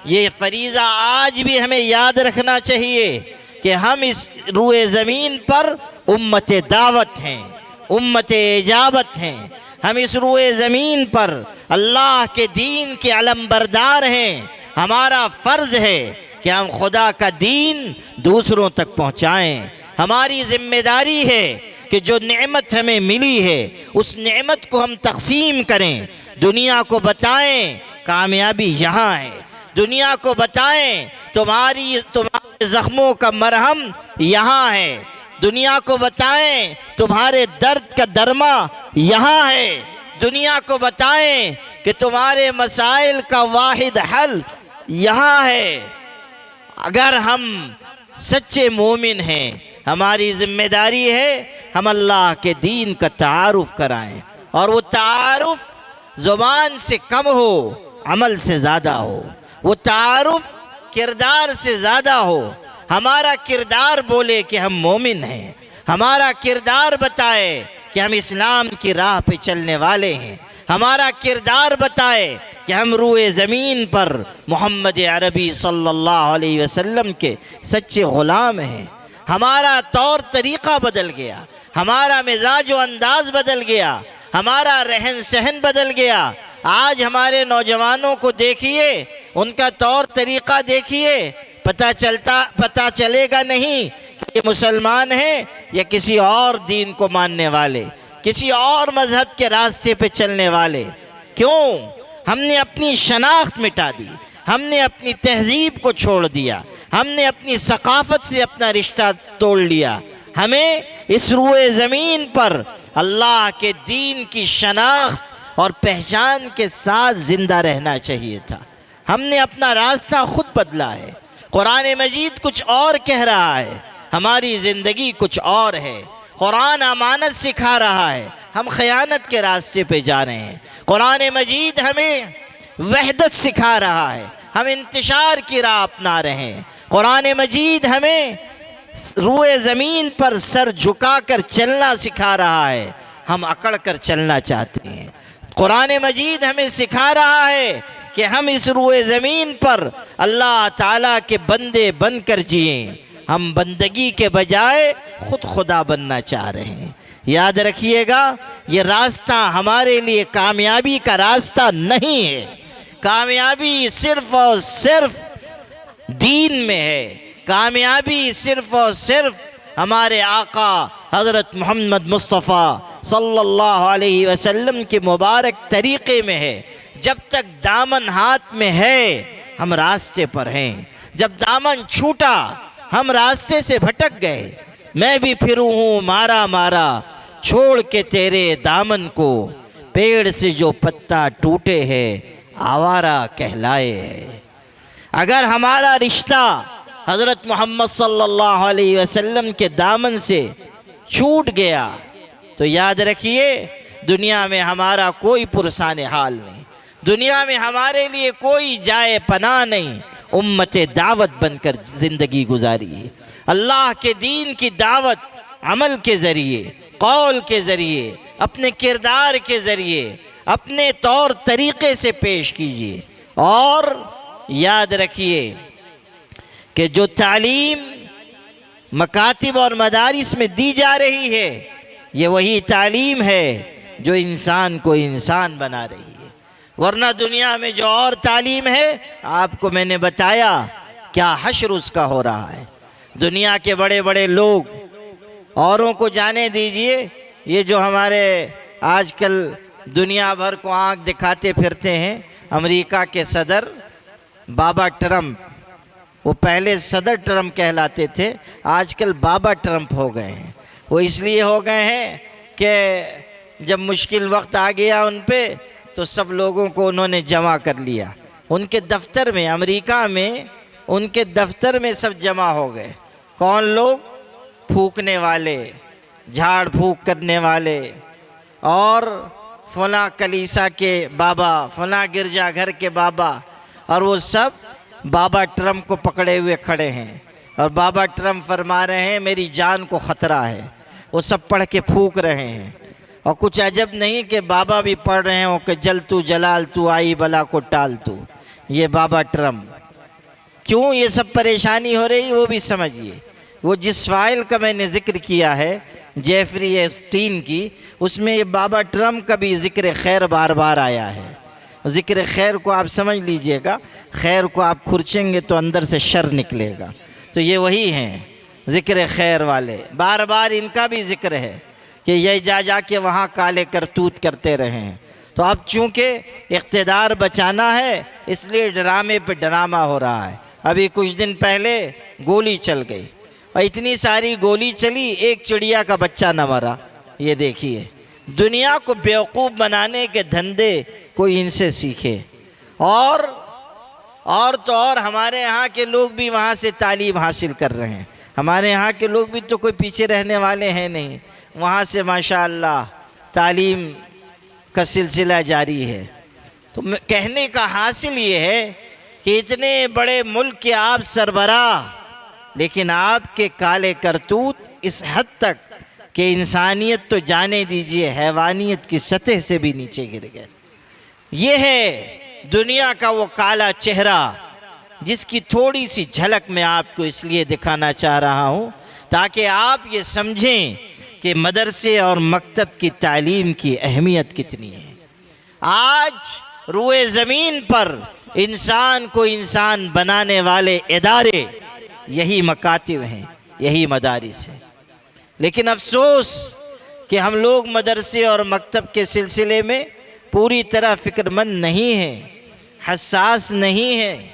یہ فریضہ آج بھی ہمیں یاد رکھنا چاہیے کہ ہم اس روئے زمین پر امت دعوت ہیں، امت اجابت ہیں۔ ہم اس روئے زمین پر اللہ کے دین کے علم بردار ہیں۔ ہمارا فرض ہے کہ ہم خدا کا دین دوسروں تک پہنچائیں۔ ہماری ذمہ داری ہے کہ جو نعمت ہمیں ملی ہے اس نعمت کو ہم تقسیم کریں، دنیا کو بتائیں کامیابی یہاں ہے، دنیا کو بتائیں تمہارے زخموں کا مرہم یہاں ہے، دنیا کو بتائیں تمہارے درد کا درما یہاں ہے، دنیا کو بتائیں کہ تمہارے مسائل کا واحد حل یہاں ہے۔ اگر ہم سچے مومن ہیں، ہماری ذمہ داری ہے ہم اللہ کے دین کا تعارف کرائیں، اور وہ تعارف زبان سے کم ہو، عمل سے زیادہ ہو، وہ تعارف کردار سے زیادہ ہو۔ ہمارا کردار بولے کہ ہم مومن ہیں، ہمارا کردار بتائے کہ ہم اسلام کی راہ پہ چلنے والے ہیں، ہمارا کردار بتائے کہ ہم روئے زمین پر محمد عربی صلی اللہ علیہ وسلم کے سچے غلام ہیں۔ ہمارا طور طریقہ بدل گیا، ہمارا مزاج و انداز بدل گیا، ہمارا رہن سہن بدل گیا، آج ہمارے نوجوانوں کو دیکھیے، ان کا طور طریقہ دیکھیے، پتہ چلے گا نہیں کہ یہ مسلمان ہیں یا کسی اور دین کو ماننے والے، کسی اور مذہب کے راستے پہ چلنے والے۔ کیوں؟ ہم نے اپنی شناخت مٹا دی، ہم نے اپنی تہذیب کو چھوڑ دیا، ہم نے اپنی ثقافت سے اپنا رشتہ توڑ لیا۔ ہمیں اس روئے زمین پر اللہ کے دین کی شناخت اور پہچان کے ساتھ زندہ رہنا چاہیے تھا۔ ہم نے اپنا راستہ خود بدلا ہے۔ قرآن مجید کچھ اور کہہ رہا ہے، ہماری زندگی کچھ اور ہے۔ قرآن امانت سکھا رہا ہے، ہم خیانت کے راستے پہ جا رہے ہیں۔ قرآن مجید ہمیں وحدت سکھا رہا ہے، ہم انتشار کی راہ اپنا رہے ہیں۔ قرآن مجید ہمیں روئے زمین پر سر جھکا کر چلنا سکھا رہا ہے، ہم اکڑ کر چلنا چاہتے ہیں۔ قرآن مجید ہمیں سکھا رہا ہے کہ ہم اس روئے زمین پر اللہ تعالیٰ کے بندے بن کر جئیں، ہم بندگی کے بجائے خود خدا بننا چاہ رہے ہیں۔ یاد رکھیے گا، یہ راستہ ہمارے لیے کامیابی کا راستہ نہیں ہے۔ کامیابی صرف اور صرف دین میں ہے، کامیابی صرف اور صرف ہمارے آقا حضرت محمد مصطفیٰ صلی اللہ علیہ وسلم کے مبارک طریقے میں ہے۔ جب تک دامن ہاتھ میں ہے ہم راستے پر ہیں، جب دامن چھوٹا ہم راستے سے بھٹک گئے۔ میں بھی پھروں ہوں مارا مارا چھوڑ کے تیرے دامن کو، پیڑ سے جو پتا ٹوٹے ہے آوارہ کہلائے ہے۔ اگر ہمارا رشتہ حضرت محمد صلی اللہ علیہ وسلم کے دامن سے چھوٹ گیا تو یاد رکھیے، دنیا میں ہمارا کوئی پرسان حال نہیں، دنیا میں ہمارے لیے کوئی جائے پناہ نہیں۔ امت دعوت بن کر زندگی گزاری، اللہ کے دین کی دعوت عمل کے ذریعے، قول کے ذریعے، اپنے کردار کے ذریعے، اپنے طور طریقے سے پیش کیجیے۔ اور یاد رکھیے کہ جو تعلیم مکاتب اور مدارس میں دی جا رہی ہے، یہ وہی تعلیم ہے جو انسان کو انسان بنا رہی ہے۔ ورنہ دنیا میں جو اور تعلیم ہے، آپ کو میں نے بتایا کیا حشر اس کا ہو رہا ہے۔ دنیا کے بڑے بڑے لوگ، اوروں کو جانے دیجئے، یہ جو ہمارے آج کل دنیا بھر کو آنکھ دکھاتے پھرتے ہیں، امریکہ کے صدر بابا ٹرمپ، وہ پہلے صدر ٹرمپ کہلاتے تھے، آج کل بابا ٹرمپ ہو گئے ہیں۔ وہ اس لیے ہو گئے ہیں کہ جب مشکل وقت آ گیا ان پہ تو سب لوگوں کو انہوں نے جمع کر لیا۔ ان کے دفتر میں، امریکہ میں ان کے دفتر میں سب جمع ہو گئے۔ کون لوگ؟ پھونکنے والے، جھاڑ پھونک کرنے والے، اور فلاں کلیسا کے بابا، فلاں گرجا گھر کے بابا، اور وہ سب بابا ٹرمپ کو پکڑے ہوئے کھڑے ہیں، اور بابا ٹرمپ فرما رہے ہیں میری جان کو خطرہ ہے۔ وہ سب پڑھ کے پھونک رہے ہیں، اور کچھ عجب نہیں کہ بابا بھی پڑھ رہے ہوں کہ جل تو جلال تو آئی بلا کو ٹال تو۔ یہ بابا ٹرمپ کیوں یہ سب پریشانی ہو رہی وہ بھی سمجھیے۔ وہ جس فائل کا میں نے ذکر کیا ہے جیفری ایپسٹین کی، اس میں یہ بابا ٹرمپ کا بھی ذکر خیر بار بار آیا ہے۔ ذکر خیر کو آپ سمجھ لیجئے گا، خیر کو آپ کھرچیں گے تو اندر سے شر نکلے گا، تو یہ وہی ہیں ذکر خیر والے۔ بار بار ان کا بھی ذکر ہے کہ یہ جا کے وہاں کالے کرتوت کرتے رہے ہیں۔ تو اب چونکہ اقتدار بچانا ہے اس لیے ڈرامے پہ ڈرامہ ہو رہا ہے۔ ابھی کچھ دن پہلے گولی چل گئی، اور اتنی ساری گولی چلی، ایک چڑیا کا بچہ نہ مرا۔ یہ دیکھیے، دنیا کو بیوقوف بنانے کے دھندے کوئی ان سے سیکھے۔ اور تو اور ہمارے ہاں کے لوگ بھی وہاں سے تعلیم حاصل کر رہے ہیں۔ ہمارے ہاں کے لوگ بھی تو کوئی پیچھے رہنے والے ہیں نہیں، وہاں سے ماشاءاللہ تعلیم کا سلسلہ جاری ہے۔ تو کہنے کا حاصل یہ ہے کہ اتنے بڑے ملک کے آپ سربراہ، لیکن آپ کے کالے کرتوت اس حد تک کہ انسانیت تو جانے دیجئے حیوانیت کی سطح سے بھی نیچے گر گئے۔ یہ ہے دنیا کا وہ کالا چہرہ جس کی تھوڑی سی جھلک میں آپ کو اس لیے دکھانا چاہ رہا ہوں تاکہ آپ یہ سمجھیں کہ مدرسے اور مکتب کی تعلیم کی اہمیت کتنی ہے۔ آج روئے زمین پر انسان کو انسان بنانے والے ادارے یہی مکاتب ہیں، یہی مدارس ہیں۔ لیکن افسوس کہ ہم لوگ مدرسے اور مکتب کے سلسلے میں پوری طرح فکر مند نہیں ہیں، حساس نہیں ہیں۔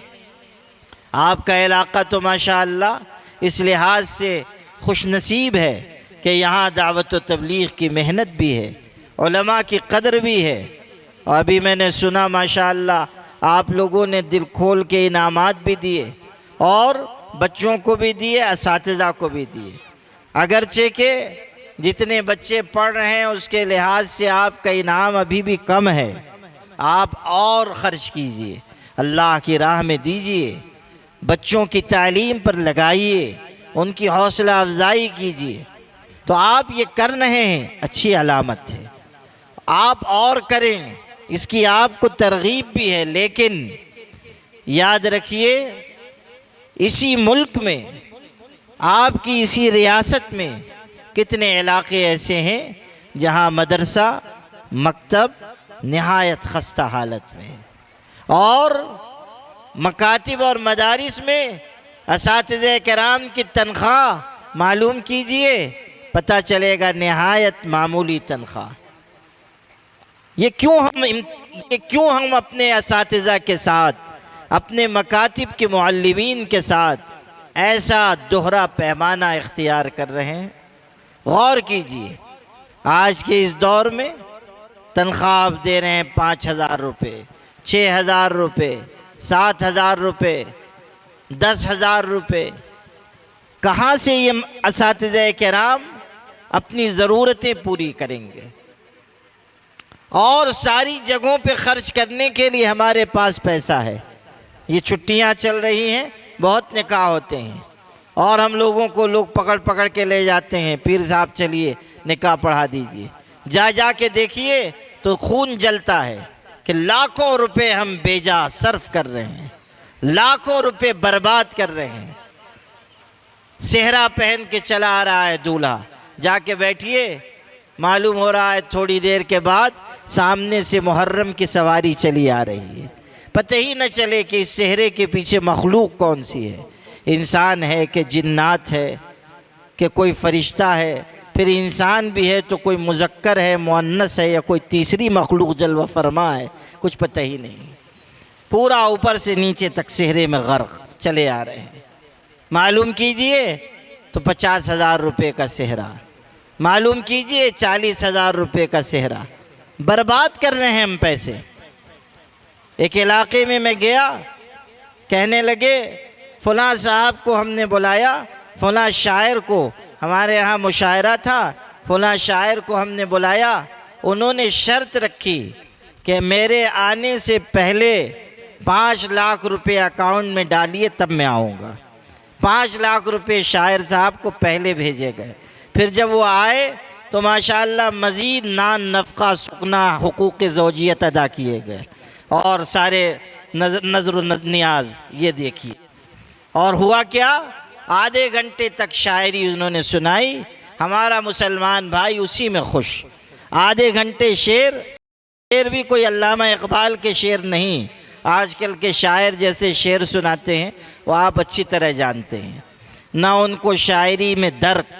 آپ کا علاقہ تو ماشاءاللہ اس لحاظ سے خوش نصیب ہے کہ یہاں دعوت و تبلیغ کی محنت بھی ہے، علماء کی قدر بھی ہے، اور ابھی میں نے سنا ماشاءاللہ آپ لوگوں نے دل کھول کے انعامات بھی دیے، اور بچوں کو بھی دیے، اساتذہ کو بھی دیے۔ اگرچہ کہ جتنے بچے پڑھ رہے ہیں اس کے لحاظ سے آپ کا انعام ابھی بھی کم ہے، آپ اور خرچ کیجئے، اللہ کی راہ میں دیجئے، بچوں کی تعلیم پر لگائیے، ان کی حوصلہ افزائی کیجئے۔ تو آپ یہ کر رہے ہیں، اچھی علامت ہے، آپ اور کریں، اس کی آپ کو ترغیب بھی ہے۔ لیکن یاد رکھیے، اسی ملک میں، آپ کی اسی ریاست میں کتنے علاقے ایسے ہیں جہاں مدرسہ مکتب نہایت خستہ حالت میں ہے، اور مکاتب اور مدارس میں اساتذہ کرام کی تنخواہ معلوم کیجئے، پتہ چلے گا نہایت معمولی تنخواہ۔ یہ کیوں ہم اپنے اساتذہ کے ساتھ، اپنے مکاتب کے معلمین کے ساتھ ایسا دوہرا پیمانہ اختیار کر رہے ہیں؟ غور کیجئے، آج کے اس دور میں تنخواہ آپ دے رہے ہیں 5,000 روپے، 6,000 روپے، 7,000 روپے، 10,000 روپے۔ کہاں سے یہ اساتذہ کرام اپنی ضرورتیں پوری کریں گے؟ اور ساری جگہوں پہ خرچ کرنے کے لیے ہمارے پاس پیسہ ہے۔ یہ چھٹیاں چل رہی ہیں، بہت نکاح ہوتے ہیں، اور ہم لوگوں کو لوگ پکڑ کے لے جاتے ہیں، پیر صاحب چلیے نکاح پڑھا دیجئے۔ جا کے دیکھیے تو خون جلتا ہے کہ لاکھوں روپے ہم بیجا صرف کر رہے ہیں، لاکھوں روپے برباد کر رہے ہیں۔ صحرا پہن کے چلا آ رہا ہے دولہا، جا کے بیٹھیے، معلوم ہو رہا ہے تھوڑی دیر کے بعد سامنے سے محرم کی سواری چلی آ رہی ہے۔ پتہ ہی نہ چلے کہ اس صحرے کے پیچھے مخلوق کون سی ہے، انسان ہے کہ جنات ہے کہ کوئی فرشتہ ہے، پھر انسان بھی ہے تو کوئی مذکر ہے، مؤنث ہے، یا کوئی تیسری مخلوق جلوہ فرما ہے، کچھ پتہ ہی نہیں۔ پورا اوپر سے نیچے تک صحرے میں غرق چلے آ رہے ہیں۔ معلوم کیجئے تو 50,000 روپے کا صحرا، معلوم کیجئے 40,000 روپے کا صحرا، برباد کر رہے ہیں ہم پیسے۔ ایک علاقے میں گیا، کہنے لگے فلاں صاحب کو ہم نے بلایا، فلاں شاعر کو، ہمارے ہاں مشاعرہ تھا، فلاں شاعر کو ہم نے بلایا، انہوں نے شرط رکھی کہ میرے آنے سے پہلے 5 لاکھ روپے اکاؤنٹ میں ڈالیے تب میں آؤں گا۔ 5 لاکھ روپے شاعر صاحب کو پہلے بھیجے گئے، پھر جب وہ آئے تو ماشاءاللہ مزید نان نفقہ سکنا حقوق زوجیت ادا کیے گئے، اور سارے نظر و نیاز یہ دیکھیے۔ اور ہوا کیا، آدھے گھنٹے تک شاعری انہوں نے سنائی، ہمارا مسلمان بھائی اسی میں خوش۔ آدھے گھنٹے شعر بھی کوئی علامہ اقبال کے شعر نہیں، آج کل کے شاعر جیسے شعر سناتے ہیں وہ آپ اچھی طرح جانتے ہیں۔ نہ ان کو شاعری میں درک،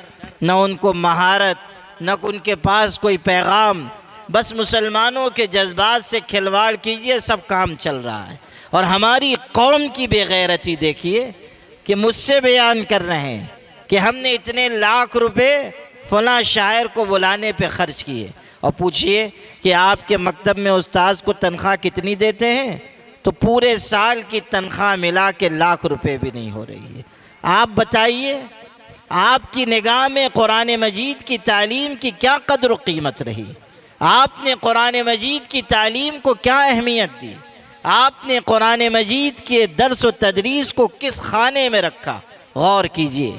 نہ ان کو مہارت، نہ ان کے پاس کوئی پیغام، بس مسلمانوں کے جذبات سے کھلواڑ کیجئے، سب کام چل رہا ہے۔ اور ہماری قوم کی بے غیرتی دیکھیے کہ مجھ سے بیان کر رہے ہیں کہ ہم نے اتنے لاکھ روپے فلاں شاعر کو بلانے پہ خرچ کیے، اور پوچھئے کہ آپ کے مکتب میں استاذ کو تنخواہ کتنی دیتے ہیں، تو پورے سال کی تنخواہ ملا کے لاکھ روپے بھی نہیں ہو رہی ہے۔ آپ بتائیے، آپ کی نگاہ میں قرآن مجید کی تعلیم کی کیا قدر و قیمت رہی؟ آپ نے قرآن مجید کی تعلیم کو کیا اہمیت دی؟ آپ نے قرآن مجید کے درس و تدریس کو کس خانے میں رکھا؟ غور کیجئے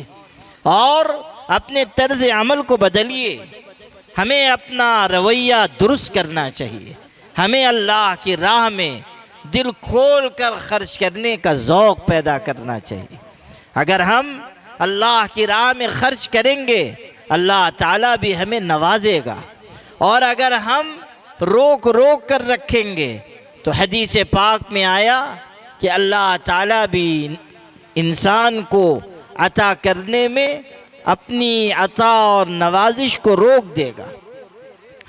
اور اپنے طرز عمل کو بدلیے۔ ہمیں اپنا رویہ درست کرنا چاہیے، ہمیں اللہ کی راہ میں دل کھول کر خرچ کرنے کا ذوق پیدا کرنا چاہیے۔ اگر ہم اللہ کی راہ میں خرچ کریں گے، اللہ تعالیٰ بھی ہمیں نوازے گا، اور اگر ہم روک کر رکھیں گے تو حدیث پاک میں آیا کہ اللہ تعالیٰ بھی انسان کو عطا کرنے میں اپنی عطا اور نوازش کو روک دے گا۔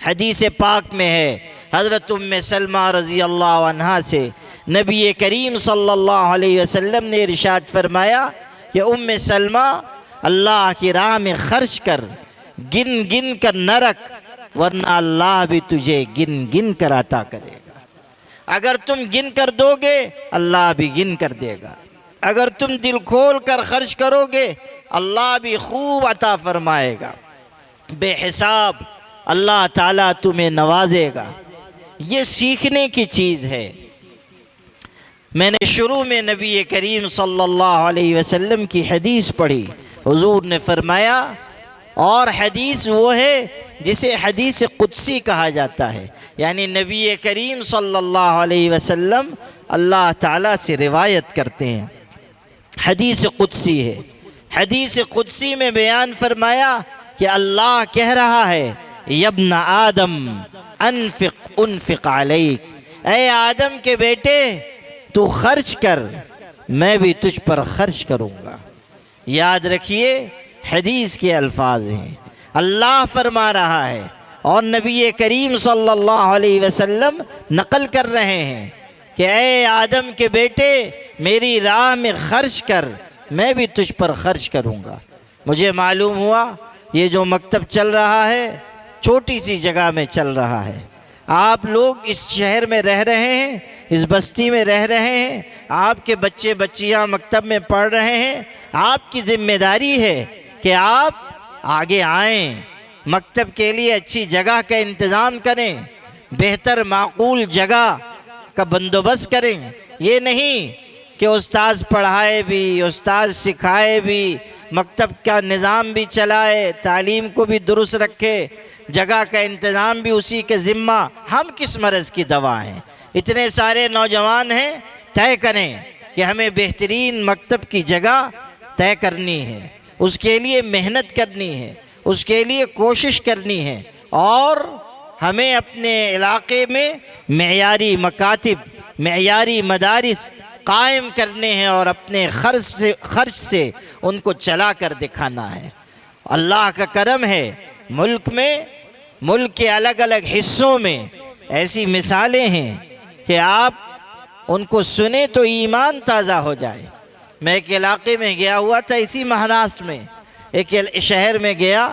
حدیث پاک میں ہے، حضرت ام سلمہ رضی اللہ عنہا سے نبی کریم صلی اللہ علیہ وسلم نے ارشاد فرمایا کہ ام سلمہ اللہ کی راہ میں خرچ کر، گن گن کر نہ رکھ، ورنہ اللہ بھی تجھے گن گن کر عطا کرے گا۔ اگر تم گن کر دو گے اللہ بھی گن کر دے گا، اگر تم دل کھول کر خرچ کرو گے اللہ بھی خوب عطا فرمائے گا، بے حساب اللہ تعالیٰ تمہیں نوازے گا۔ یہ سیکھنے کی چیز ہے۔ میں نے شروع میں نبی کریم صلی اللہ علیہ وسلم کی حدیث پڑھی، حضور نے فرمایا، اور حدیث وہ ہے جسے حدیث قدسی کہا جاتا ہے، یعنی نبی کریم صلی اللہ علیہ وسلم اللہ تعالیٰ سے روایت کرتے ہیں، حدیث قدسی ہے۔ حدیث قدسی میں بیان فرمایا کہ اللہ کہہ رہا ہے، یبن آدم انفق علیک، اے آدم کے بیٹے تو خرچ کر، میں بھی تجھ پر خرچ کروں گا۔ یاد رکھیے حدیث کے الفاظ ہیں، اللہ فرما رہا ہے اور نبی کریم صلی اللہ علیہ وسلم نقل کر رہے ہیں کہ اے آدم کے بیٹے میری راہ میں خرچ کر، میں بھی تجھ پر خرچ کروں گا۔ مجھے معلوم ہوا یہ جو مکتب چل رہا ہے چھوٹی سی جگہ میں چل رہا ہے، آپ لوگ اس شہر میں رہ رہے ہیں، اس بستی میں رہ رہے ہیں، آپ کے بچے بچیاں مکتب میں پڑھ رہے ہیں، آپ کی ذمہ داری ہے کہ آپ آگے آئیں، مکتب کے لیے اچھی جگہ کا انتظام کریں، بہتر معقول جگہ کا بندوبست کریں۔ یہ نہیں کہ استاذ پڑھائے بھی، استاذ سکھائے بھی، مکتب کا نظام بھی چلائے، تعلیم کو بھی درست رکھے، جگہ کا انتظام بھی اسی کے ذمہ۔ ہم کس مرض کی دوا ہیں؟ اتنے سارے نوجوان ہیں، طے کریں کہ ہمیں بہترین مکتب کی جگہ طے کرنی ہے، اس کے لیے محنت کرنی ہے، اس کے لیے کوشش کرنی ہے، اور ہمیں اپنے علاقے میں معیاری مکاتب، معیاری مدارس قائم کرنے ہیں اور اپنے خرچ سے ان کو چلا کر دکھانا ہے۔ اللہ کا کرم ہے، ملک کے الگ الگ حصوں میں ایسی مثالیں ہیں کہ آپ ان کو سنیں تو ایمان تازہ ہو جائے۔ میں ایک علاقے میں گیا ہوا تھا، اسی مہاراشٹر میں ایک شہر میں گیا،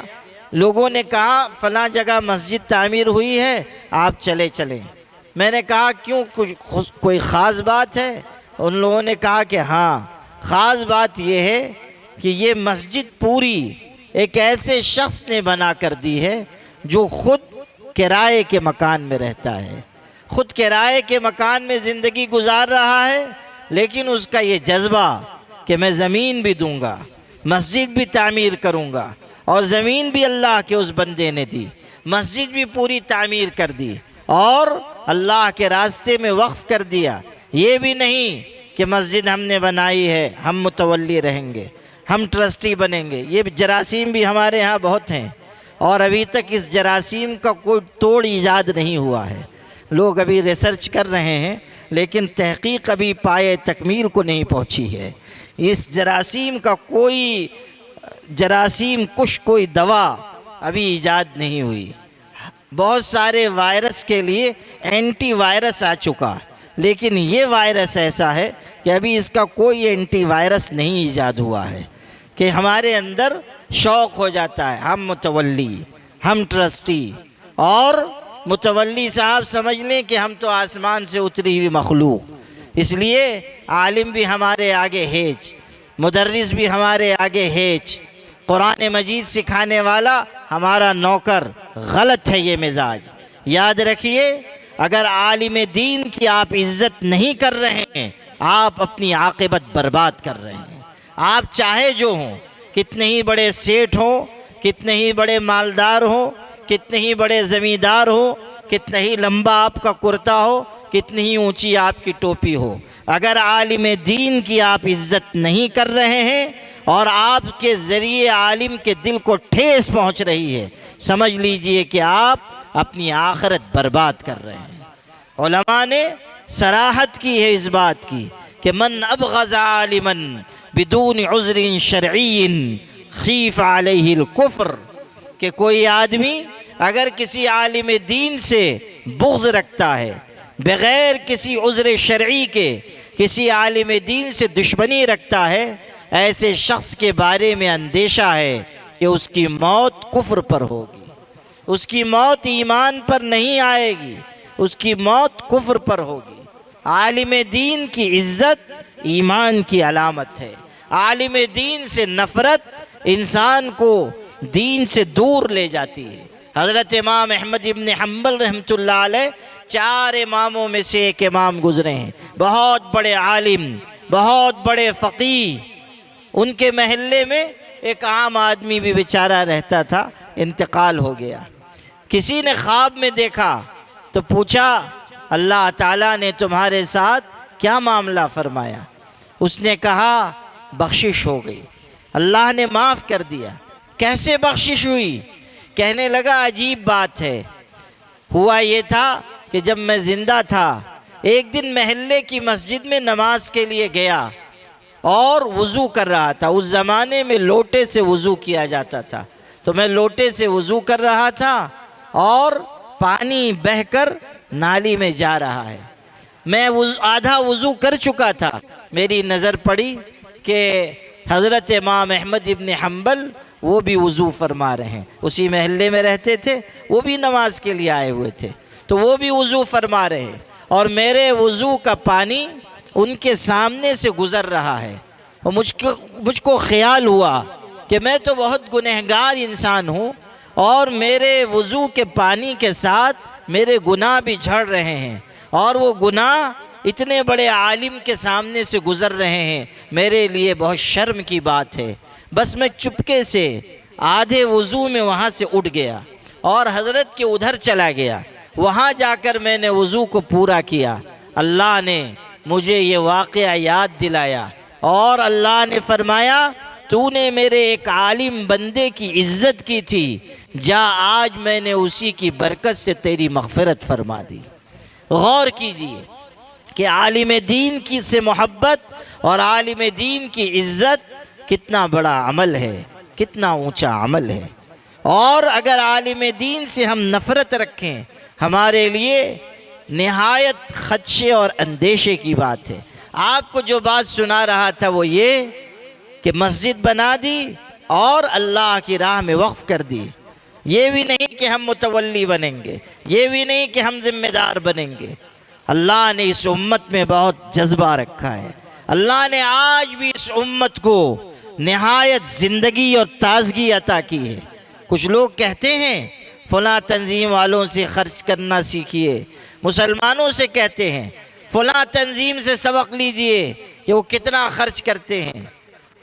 لوگوں نے کہا فلاں جگہ مسجد تعمیر ہوئی ہے، آپ چلیں۔ میں نے کہا کیوں، کوئی خاص بات ہے؟ ان لوگوں نے کہا کہ ہاں، خاص بات یہ ہے کہ یہ مسجد پوری ایک ایسے شخص نے بنا کر دی ہے جو خود کرائے کے مکان میں رہتا ہے، خود کرائے کے مکان میں زندگی گزار رہا ہے، لیکن اس کا یہ جذبہ کہ میں زمین بھی دوں گا، مسجد بھی تعمیر کروں گا، اور زمین بھی اللہ کے اس بندے نے دی، مسجد بھی پوری تعمیر کر دی اور اللہ کے راستے میں وقف کر دیا۔ یہ بھی نہیں کہ مسجد ہم نے بنائی ہے، ہم متولی رہیں گے، ہم ٹرسٹی بنیں گے۔ یہ جراثیم بھی ہمارے ہاں بہت ہیں، اور ابھی تک اس جراثیم کا کوئی توڑ ایجاد نہیں ہوا ہے۔ لوگ ابھی ریسرچ کر رہے ہیں، لیکن تحقیق ابھی پائے تکمیل کو نہیں پہنچی ہے۔ اس جراثیم کا کوئی جراثیم کش کوئی دوا ابھی ایجاد نہیں ہوئی۔ بہت سارے وائرس کے لیے اینٹی وائرس آ چکا، لیکن یہ وائرس ایسا ہے کہ ابھی اس کا کوئی اینٹی وائرس نہیں ایجاد ہوا ہے کہ ہمارے اندر شوق ہو جاتا ہے ہم متولی، ہم ٹرسٹی، اور متولی صاحب سمجھ لیں کہ ہم تو آسمان سے اتری ہوئی مخلوق۔ اس لیے عالم بھی ہمارے آگے ہیچ، مدرس بھی ہمارے آگے ہیچ، قرآن مجید سکھانے والا ہمارا نوکر۔ غلط ہے یہ مزاج۔ یاد رکھیے، اگر عالم دین کی آپ عزت نہیں کر رہے ہیں، آپ اپنی عاقبت برباد کر رہے ہیں۔ آپ چاہے جو ہوں، کتنے ہی بڑے سیٹھ ہوں، کتنے ہی بڑے مالدار ہوں، کتنے ہی بڑے زمیندار ہوں، کتنا ہی لمبا آپ کا کرتا ہو، کتنی ہی اونچی آپ کی ٹوپی ہو، اگر عالم دین کی آپ عزت نہیں کر رہے ہیں اور آپ کے ذریعے عالم کے دل کو ٹھیس پہنچ رہی ہے، سمجھ لیجئے کہ آپ اپنی آخرت برباد کر رہے ہیں۔ علماء نے صراحت کی ہے اس بات کی کہ من ابغض عالما بدون عذر شرعی خیف علیہ الکفر، کہ کوئی آدمی اگر کسی عالم دین سے بغض رکھتا ہے، بغیر کسی عذر شرعی کے کسی عالم دین سے دشمنی رکھتا ہے، ایسے شخص کے بارے میں اندیشہ ہے کہ اس کی موت کفر پر ہوگی، اس کی موت ایمان پر نہیں آئے گی، اس کی موت کفر پر ہوگی۔ عالم دین کی عزت ایمان کی علامت ہے، عالم دین سے نفرت انسان کو دین سے دور لے جاتی ہے۔ حضرت امام احمد ابن حنبل رحمۃ اللہ علیہ 4 اماموں میں سے ایک امام گزرے ہیں، بہت بڑے عالم، بہت بڑے فقیہ۔ ان کے محلے میں ایک عام آدمی بھی بیچارہ رہتا تھا، انتقال ہو گیا۔ کسی نے خواب میں دیکھا تو پوچھا اللہ تعالیٰ نے تمہارے ساتھ کیا معاملہ فرمایا؟ اس نے کہا بخشش ہو گئی، اللہ نے معاف کر دیا۔ کیسے بخشش ہوئی؟ کہنے لگا عجیب بات ہے، ہوا یہ تھا کہ جب میں زندہ تھا ایک دن محلے کی مسجد میں نماز کے لیے گیا اور وضو کر رہا تھا۔ اس زمانے میں لوٹے سے وضو کیا جاتا تھا، تو میں لوٹے سے وضو کر رہا تھا اور پانی بہہ کر نالی میں جا رہا ہے۔ میں آدھا وضو کر چکا تھا، میری نظر پڑی کہ حضرت امام احمد ابن حنبل وہ بھی وضو فرما رہے ہیں، اسی محلے میں رہتے تھے، وہ بھی نماز کے لیے آئے ہوئے تھے، تو وہ بھی وضو فرما رہے ہیں اور میرے وضو کا پانی ان کے سامنے سے گزر رہا ہے۔ اور مجھ کو خیال ہوا کہ میں تو بہت گنہگار انسان ہوں اور میرے وضو کے پانی کے ساتھ میرے گناہ بھی جھڑ رہے ہیں، اور وہ گناہ اتنے بڑے عالم کے سامنے سے گزر رہے ہیں، میرے لیے بہت شرم کی بات ہے۔ بس میں چپکے سے آدھے وضو میں وہاں سے اٹھ گیا اور حضرت کے ادھر چلا گیا، وہاں جا کر میں نے وضو کو پورا کیا۔ اللہ نے مجھے یہ واقعہ یاد دلایا اور اللہ نے فرمایا تو نے میرے ایک عالم بندے کی عزت کی تھی، جا آج میں نے اسی کی برکت سے تیری مغفرت فرما دی۔ غور کیجئے کہ عالم دین کی سے محبت اور عالم دین کی عزت کتنا بڑا عمل ہے، کتنا اونچا عمل ہے۔ اور اگر عالم دین سے ہم نفرت رکھیں، ہمارے لیے نہایت خدشے اور اندیشے کی بات ہے۔ آپ کو جو بات سنا رہا تھا وہ یہ کہ مسجد بنا دی اور اللہ کی راہ میں وقف کر دی، یہ بھی نہیں کہ ہم متولی بنیں گے، یہ بھی نہیں کہ ہم ذمہ دار بنیں گے۔ اللہ نے اس امت میں بہت جذبہ رکھا ہے، اللہ نے آج بھی اس امت کو نہایت زندگی اور تازگی عطا کی ہے۔ کچھ لوگ کہتے ہیں فلاں تنظیم والوں سے خرچ کرنا سیکھیے، مسلمانوں سے کہتے ہیں فلاں تنظیم سے سبق لیجئے کہ وہ کتنا خرچ کرتے ہیں،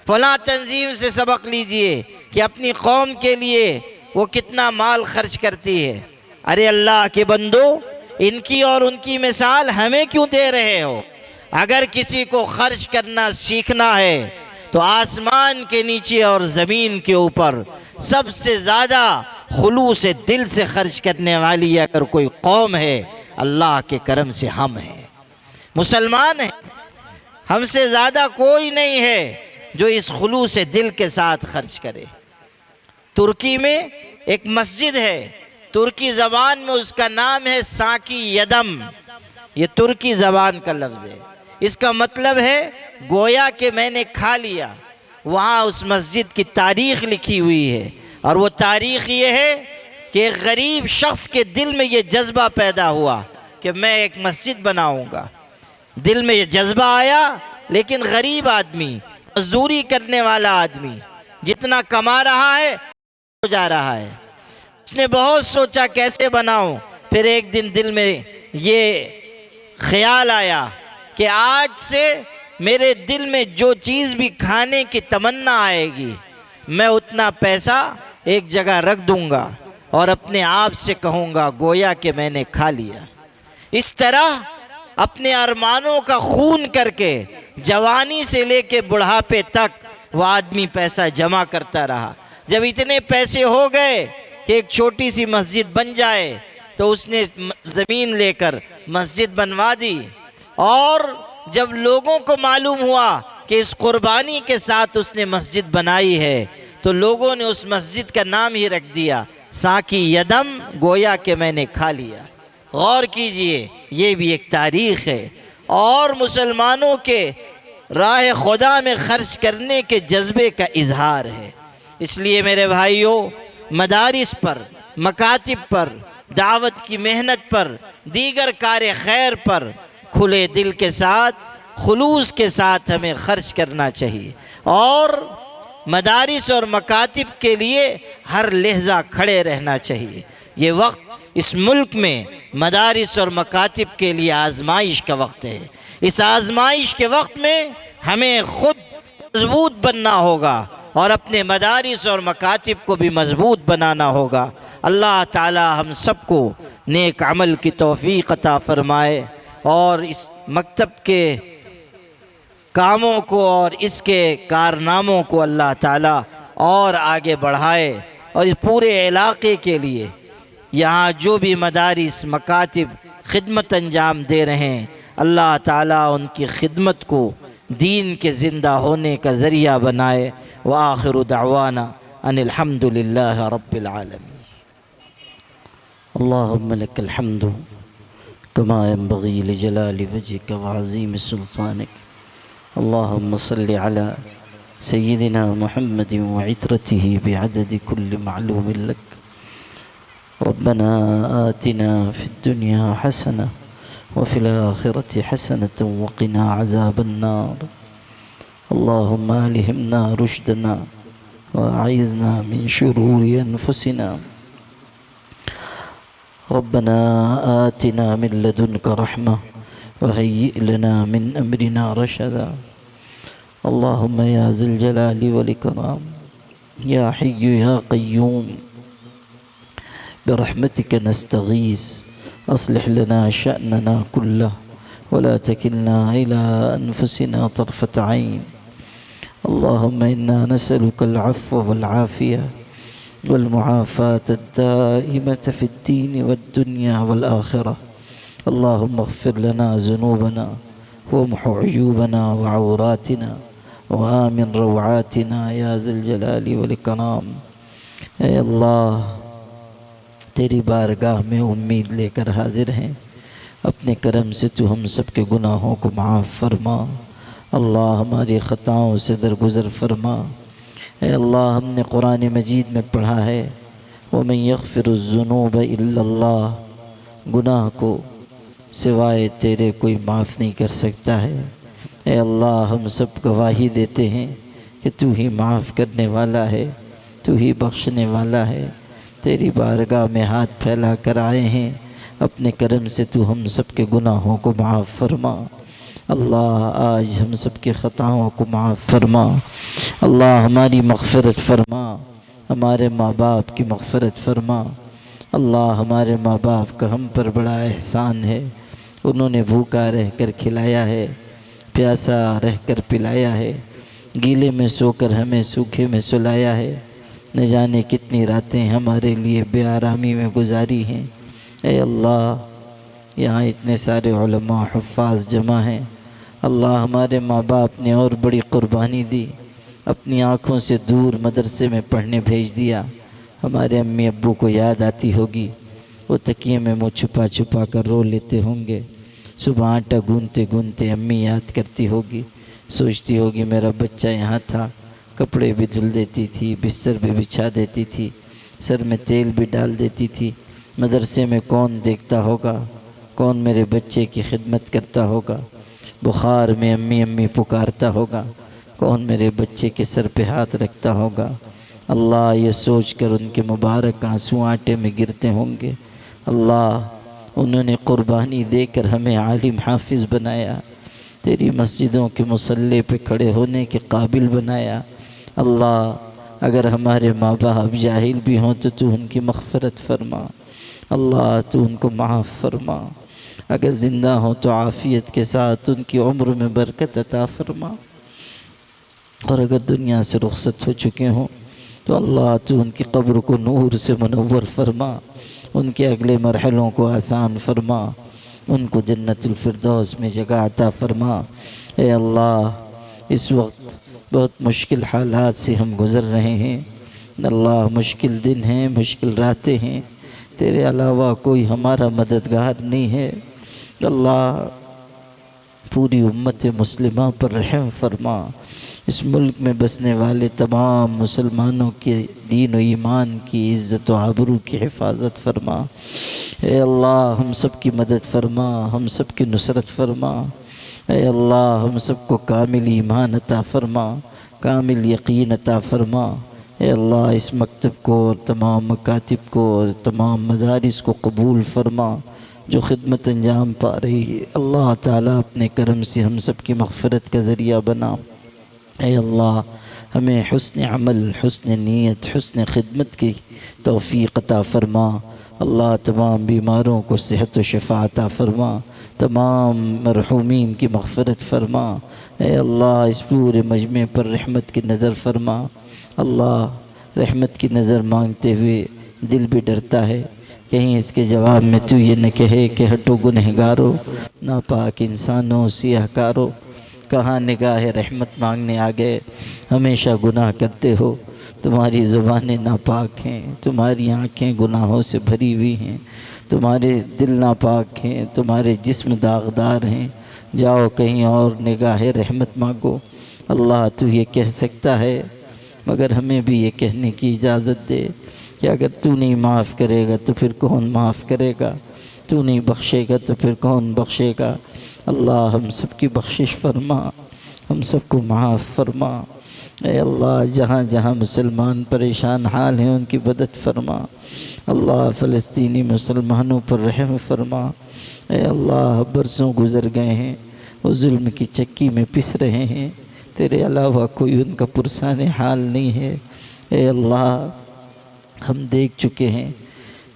فلاں تنظیم سے سبق لیجئے کہ اپنی قوم کے لیے وہ کتنا مال خرچ کرتی ہے۔ ارے اللہ کے بندو، ان کی اور ان کی مثال ہمیں کیوں دے رہے ہو؟ اگر کسی کو خرچ کرنا سیکھنا ہے تو آسمان کے نیچے اور زمین کے اوپر سب سے زیادہ خلوص دل سے خرچ کرنے والی اگر کوئی قوم ہے، اللہ کے کرم سے ہم ہیں، مسلمان ہیں۔ ہم سے زیادہ کوئی نہیں ہے جو اس خلوص دل کے ساتھ خرچ کرے۔ ترکی میں ایک مسجد ہے، ترکی زبان میں اس کا نام ہے ساکی یدم، یہ ترکی زبان کا لفظ ہے، اس کا مطلب ہے گویا کہ میں نے کھا لیا۔ وہاں اس مسجد کی تاریخ لکھی ہوئی ہے، اور وہ تاریخ یہ ہے کہ ایک غریب شخص کے دل میں یہ جذبہ پیدا ہوا کہ میں ایک مسجد بناؤں گا۔ دل میں یہ جذبہ آیا، لیکن غریب آدمی، مزدوری کرنے والا آدمی، جتنا کما رہا ہے ہو جا رہا ہے۔ اس نے بہت سوچا کیسے بناؤں، پھر ایک دن دل میں یہ خیال آیا کہ آج سے میرے دل میں جو چیز بھی کھانے کی تمنا آئے گی، میں اتنا پیسہ ایک جگہ رکھ دوں گا اور اپنے آپ سے کہوں گا گویا کہ میں نے کھا لیا۔ اس طرح اپنے ارمانوں کا خون کر کے جوانی سے لے کے بڑھاپے تک وہ آدمی پیسہ جمع کرتا رہا۔ جب اتنے پیسے ہو گئے کہ ایک چھوٹی سی مسجد بن جائے تو اس نے زمین لے کر مسجد بنوا دی، اور جب لوگوں کو معلوم ہوا کہ اس قربانی کے ساتھ اس نے مسجد بنائی ہے تو لوگوں نے اس مسجد کا نام ہی رکھ دیا ساکی یدم، گویا کہ میں نے کھا لیا۔ غور کیجئے، یہ بھی ایک تاریخ ہے اور مسلمانوں کے راہ خدا میں خرچ کرنے کے جذبے کا اظہار ہے۔ اس لیے میرے بھائیوں، مدارس پر، مکاتب پر، دعوت کی محنت پر، دیگر کار خیر پر کھلے دل کے ساتھ، خلوص کے ساتھ ہمیں خرچ کرنا چاہیے اور مدارس اور مکاتب کے لیے ہر لحظہ کھڑے رہنا چاہیے۔ یہ وقت اس ملک میں مدارس اور مکاتب کے لیے آزمائش کا وقت ہے۔ اس آزمائش کے وقت میں ہمیں خود مضبوط بننا ہوگا اور اپنے مدارس اور مکاتب کو بھی مضبوط بنانا ہوگا۔ اللہ تعالی ہم سب کو نیک عمل کی توفیق عطا فرمائے اور اس مکتب کے کاموں کو اور اس کے کارناموں کو اللہ تعالی اور آگے بڑھائے، اور اس پورے علاقے کے لیے یہاں جو بھی مدارس مکاتب خدمت انجام دے رہے ہیں، اللہ تعالیٰ ان کی خدمت کو دین کے زندہ ہونے کا ذریعہ بنائے۔ وآخر دعوانا ان الحمد للہ رب العالمین۔ اللہم لک الحمد کما ينبغی لجلال وجهک وعظیم سلطانک۔ اللہم صل علی سیدنا محمد وعطرته بعدد كل معلوم لک۔ ربنا آتنا في الدنيا حسنة وفي الآخرة حسنة وقنا عذاب النار۔ اللهم ألهمنا رشدنا وأعذنا من شرور أنفسنا۔ ربنا آتنا من لدنك رحمة وهيئ لنا من أمرنا رشدا۔ اللهم يا ذا الجلال والإكرام يا حي يا قيوم برحمتك نستغيث، أصلح لنا شأننا كله ولا تكلنا إلى أنفسنا طرفة عين۔ اللهم إنا نسألك العفو والعافية والمعافاة الدائمة في الدين والدنيا والآخرة۔ اللهم اغفر لنا ذنوبنا وامح عيوبنا وعوراتنا وآمن روعاتنا يا ذا الجلال والإكرام۔ اے اللہ، تیری بارگاہ میں امید لے کر حاضر ہیں، اپنے کرم سے تو ہم سب کے گناہوں کو معاف فرما۔ اللہ ہماری خطاؤں سے درگزر فرما۔ اے اللہ، ہم نے قرآن مجید میں پڑھا ہے وَمَن يَغْفِرُ الذُّنُوبَ إِلَّا اللَّهُ، گناہ کو سوائے تیرے کوئی معاف نہیں کر سکتا ہے۔ اے اللہ، ہم سب گواہی دیتے ہیں کہ تو ہی معاف کرنے والا ہے، تو ہی بخشنے والا ہے۔ تیری بارگاہ میں ہاتھ پھیلا کر آئے ہیں، اپنے کرم سے تو ہم سب کے گناہوں کو معاف فرما۔ اللہ، آج ہم سب کے خطاؤں کو معاف فرما۔ اللہ، ہماری مغفرت فرما، ہمارے ماں باپ کی مغفرت فرما۔ اللہ، ہمارے ماں باپ کا ہم پر بڑا احسان ہے، انہوں نے بھوکا رہ کر کھلایا ہے، پیاسا رہ کر پلایا ہے، گیلے میں سو کر ہمیں سوکھے میں سلایا ہے، نہ جانے کتنی راتیں ہمارے لیے بے آرامی میں گزاری ہیں۔ اے اللہ، یہاں اتنے سارے علماء حفاظ جمع ہیں، اللہ ہمارے ماں باپ نے اور بڑی قربانی دی، اپنی آنکھوں سے دور مدرسے میں پڑھنے بھیج دیا۔ ہمارے امی ابو کو یاد آتی ہوگی، وہ تکیے میں منہ چھپا چھپا کر رو لیتے ہوں گے، صبح آٹا گونتے گونتے امی یاد کرتی ہوگی، سوچتی ہوگی میرا بچہ یہاں تھا، کپڑے بھی دھل دیتی تھی، بستر بھی بچھا دیتی تھی، سر میں تیل بھی ڈال دیتی تھی۔ مدرسے میں کون دیکھتا ہوگا، کون میرے بچے کی خدمت کرتا ہوگا، بخار میں امی امی پکارتا ہوگا، کون میرے بچے کے سر پہ ہاتھ رکھتا ہوگا۔ اللہ، یہ سوچ کر ان کے مبارک آنسو آٹے میں گرتے ہوں گے۔ اللہ، انہوں نے قربانی دے کر ہمیں عالم حافظ بنایا، تیری مسجدوں کے مصلی پہ کھڑے ہونے کے قابل بنایا۔ اللہ، اگر ہمارے ماں باپ جاہل بھی ہوں تو ان کی مغفرت فرما۔ اللہ، تو ان کو معاف فرما، اگر زندہ ہوں تو عافیت کے ساتھ ان کی عمر میں برکت عطا فرما، اور اگر دنیا سے رخصت ہو چکے ہوں تو اللہ تو ان کی قبر کو نور سے منور فرما، ان کے اگلے مرحلوں کو آسان فرما۔ ان کو جنت الفردوس میں جگہ عطا فرما۔ اے اللہ اس وقت بہت مشکل حالات سے ہم گزر رہے ہیں، اللہ مشکل دن ہیں، مشکل راتیں ہیں، تیرے علاوہ کوئی ہمارا مددگار نہیں ہے۔ اللہ پوری امت مسلمہ پر رحم فرما، اس ملک میں بسنے والے تمام مسلمانوں کے دین و ایمان کی عزت و آبرو کی حفاظت فرما۔ اے اللہ ہم سب کی مدد فرما، ہم سب کی نصرت فرما۔ اے اللہ ہم سب کو کامل ایمان عطا فرما، کامل یقین عطا فرما۔ اے اللہ اس مکتب کو اور تمام مکاتب کو اور تمام مدارس کو قبول فرما جو خدمت انجام پا رہی ہے۔ اللہ تعالیٰ اپنے کرم سے ہم سب کی مغفرت کا ذریعہ بنا۔ اے اللہ ہمیں حسن عمل، حسن نیت، حسن خدمت کی توفیق عطا فرما۔ اللہ تمام بیماروں کو صحت و شفا عطا فرما، تمام مرحومین کی مغفرت فرما۔ اے اللہ اس پورے مجمع پر رحمت کی نظر فرما۔ اللہ رحمت کی نظر مانگتے ہوئے دل بھی ڈرتا ہے کہیں اس کے جواب میں تو یہ نہ کہے کہ ہٹو گنہگارو، ناپاک انسانوں سیاہ کارو، کہاں نگاہ رحمت مانگنے آ گئے، ہمیشہ گناہ کرتے ہو، تمہاری زبانیں ناپاک ہیں، تمہاری آنکھیں گناہوں سے بھری ہوئی ہیں، تمہارے دل ناپاک ہیں، تمہارے جسم داغدار ہیں، جاؤ کہیں اور نگاہ رحمت مانگو۔ اللہ تو یہ کہہ سکتا ہے، مگر ہمیں بھی یہ کہنے کی اجازت دے کہ اگر تو نہیں معاف کرے گا تو پھر کون معاف کرے گا، تو نہیں بخشے گا تو پھر کون بخشے گا۔ اللہ ہم سب کی بخشش فرما، ہم سب کو معاف فرما۔ اے اللہ جہاں جہاں مسلمان پریشان حال ہیں ان کی مدد فرما۔ اللہ فلسطینی مسلمانوں پر رحم فرما۔ اے اللہ برسوں گزر گئے ہیں، وہ ظلم کی چکی میں پس رہے ہیں، تیرے علاوہ کوئی ان کا پرسان حال نہیں ہے۔ اے اللہ ہم دیکھ چکے ہیں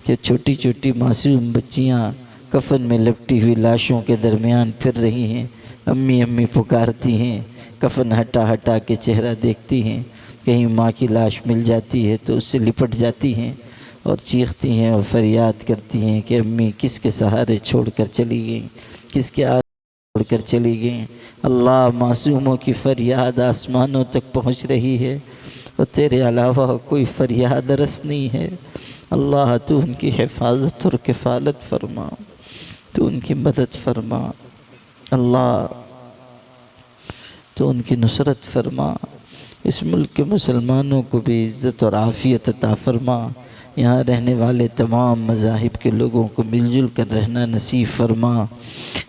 کہ چھوٹی چھوٹی معصوم بچیاں کفن میں لپٹی ہوئی لاشوں کے درمیان پھر رہی ہیں، امی امی پکارتی ہیں، کفن ہٹا ہٹا کے چہرہ دیکھتی ہیں، کہیں ماں کی لاش مل جاتی ہے تو اس سے لپٹ جاتی ہیں اور چیختی ہیں اور فریاد کرتی ہیں کہ امی کس کے سہارے چھوڑ کر چلی گئیں، کس کے چھوڑ کر چلی گئیں۔ اللہ معصوموں کی فریاد آسمانوں تک پہنچ رہی ہے اور تیرے علاوہ کوئی فریاد رس نہیں ہے۔ اللہ تو ان کی حفاظت اور کفالت فرما، تو ان کی مدد فرما، اللہ تو ان کی نصرت فرما۔ اس ملک کے مسلمانوں کو بھی عزت اور عافیت عطا فرما، یہاں رہنے والے تمام مذاہب کے لوگوں کو مل جل کر رہنا نصیب فرما۔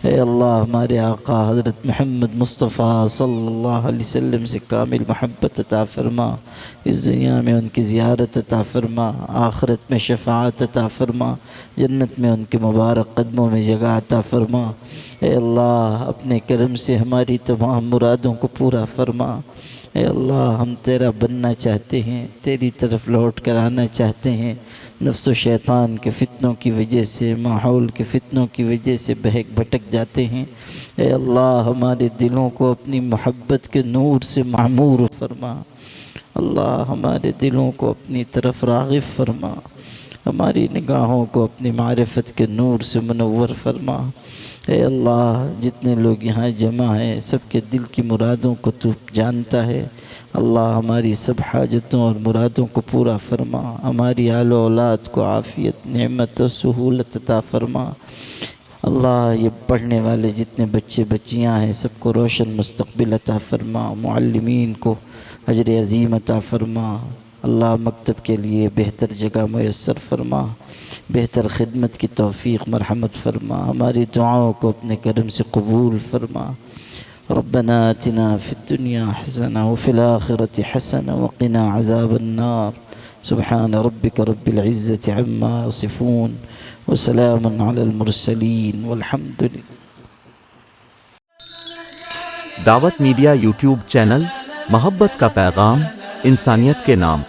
اے اللہ ہمارے آقا حضرت محمد مصطفیٰ صلی اللہ علیہ وسلم سے کامل محبت عطا فرما، اس دنیا میں ان کی زیارت عطا فرما، آخرت میں شفاعت عطا فرما، جنت میں ان کے مبارک قدموں میں جگہ عطا فرما۔ اے اللہ اپنے کرم سے ہماری تمام مرادوں کو پورا فرما۔ اے اللہ ہم تیرا بننا چاہتے ہیں، تیری طرف لوٹ کر آنا چاہتے ہیں، نفس و شیطان کے فتنوں کی وجہ سے، ماحول کے فتنوں کی وجہ سے بہک بھٹک جاتے ہیں۔ اے اللہ ہمارے دلوں کو اپنی محبت کے نور سے معمور فرما۔ اللہ ہمارے دلوں کو اپنی طرف راغب فرما، ہماری نگاہوں کو اپنی معرفت کے نور سے منور فرما۔ اے اللہ جتنے لوگ یہاں جمع ہیں سب کے دل کی مرادوں کو تو جانتا ہے، اللہ ہماری سب حاجتوں اور مرادوں کو پورا فرما، ہماری آل و اولاد کو عافیت، نعمت و سہولت عطا فرما۔ اللہ یہ پڑھنے والے جتنے بچے بچیاں ہیں سب کو روشن مستقبل عطا فرما، معلمین کو اجر عظیم عطا فرما۔ اللہ مکتب کے لیے بہتر جگہ میسر فرما، بہتر خدمت کی توفیق مرحمت فرما، ہماری دعاؤں کو اپنے کرم سے قبول فرما۔ ربنا آتنا فی الدنیا حسنہ وفی الآخرۃ حسنہ وقنا عذاب النار۔ سبحان ربک رب العزۃ عما یصفون وسلام علی المرسلین والحمد للہ۔
دعوت میڈیا یوٹیوب چینل، محبت کا پیغام، انسانیت کے نام۔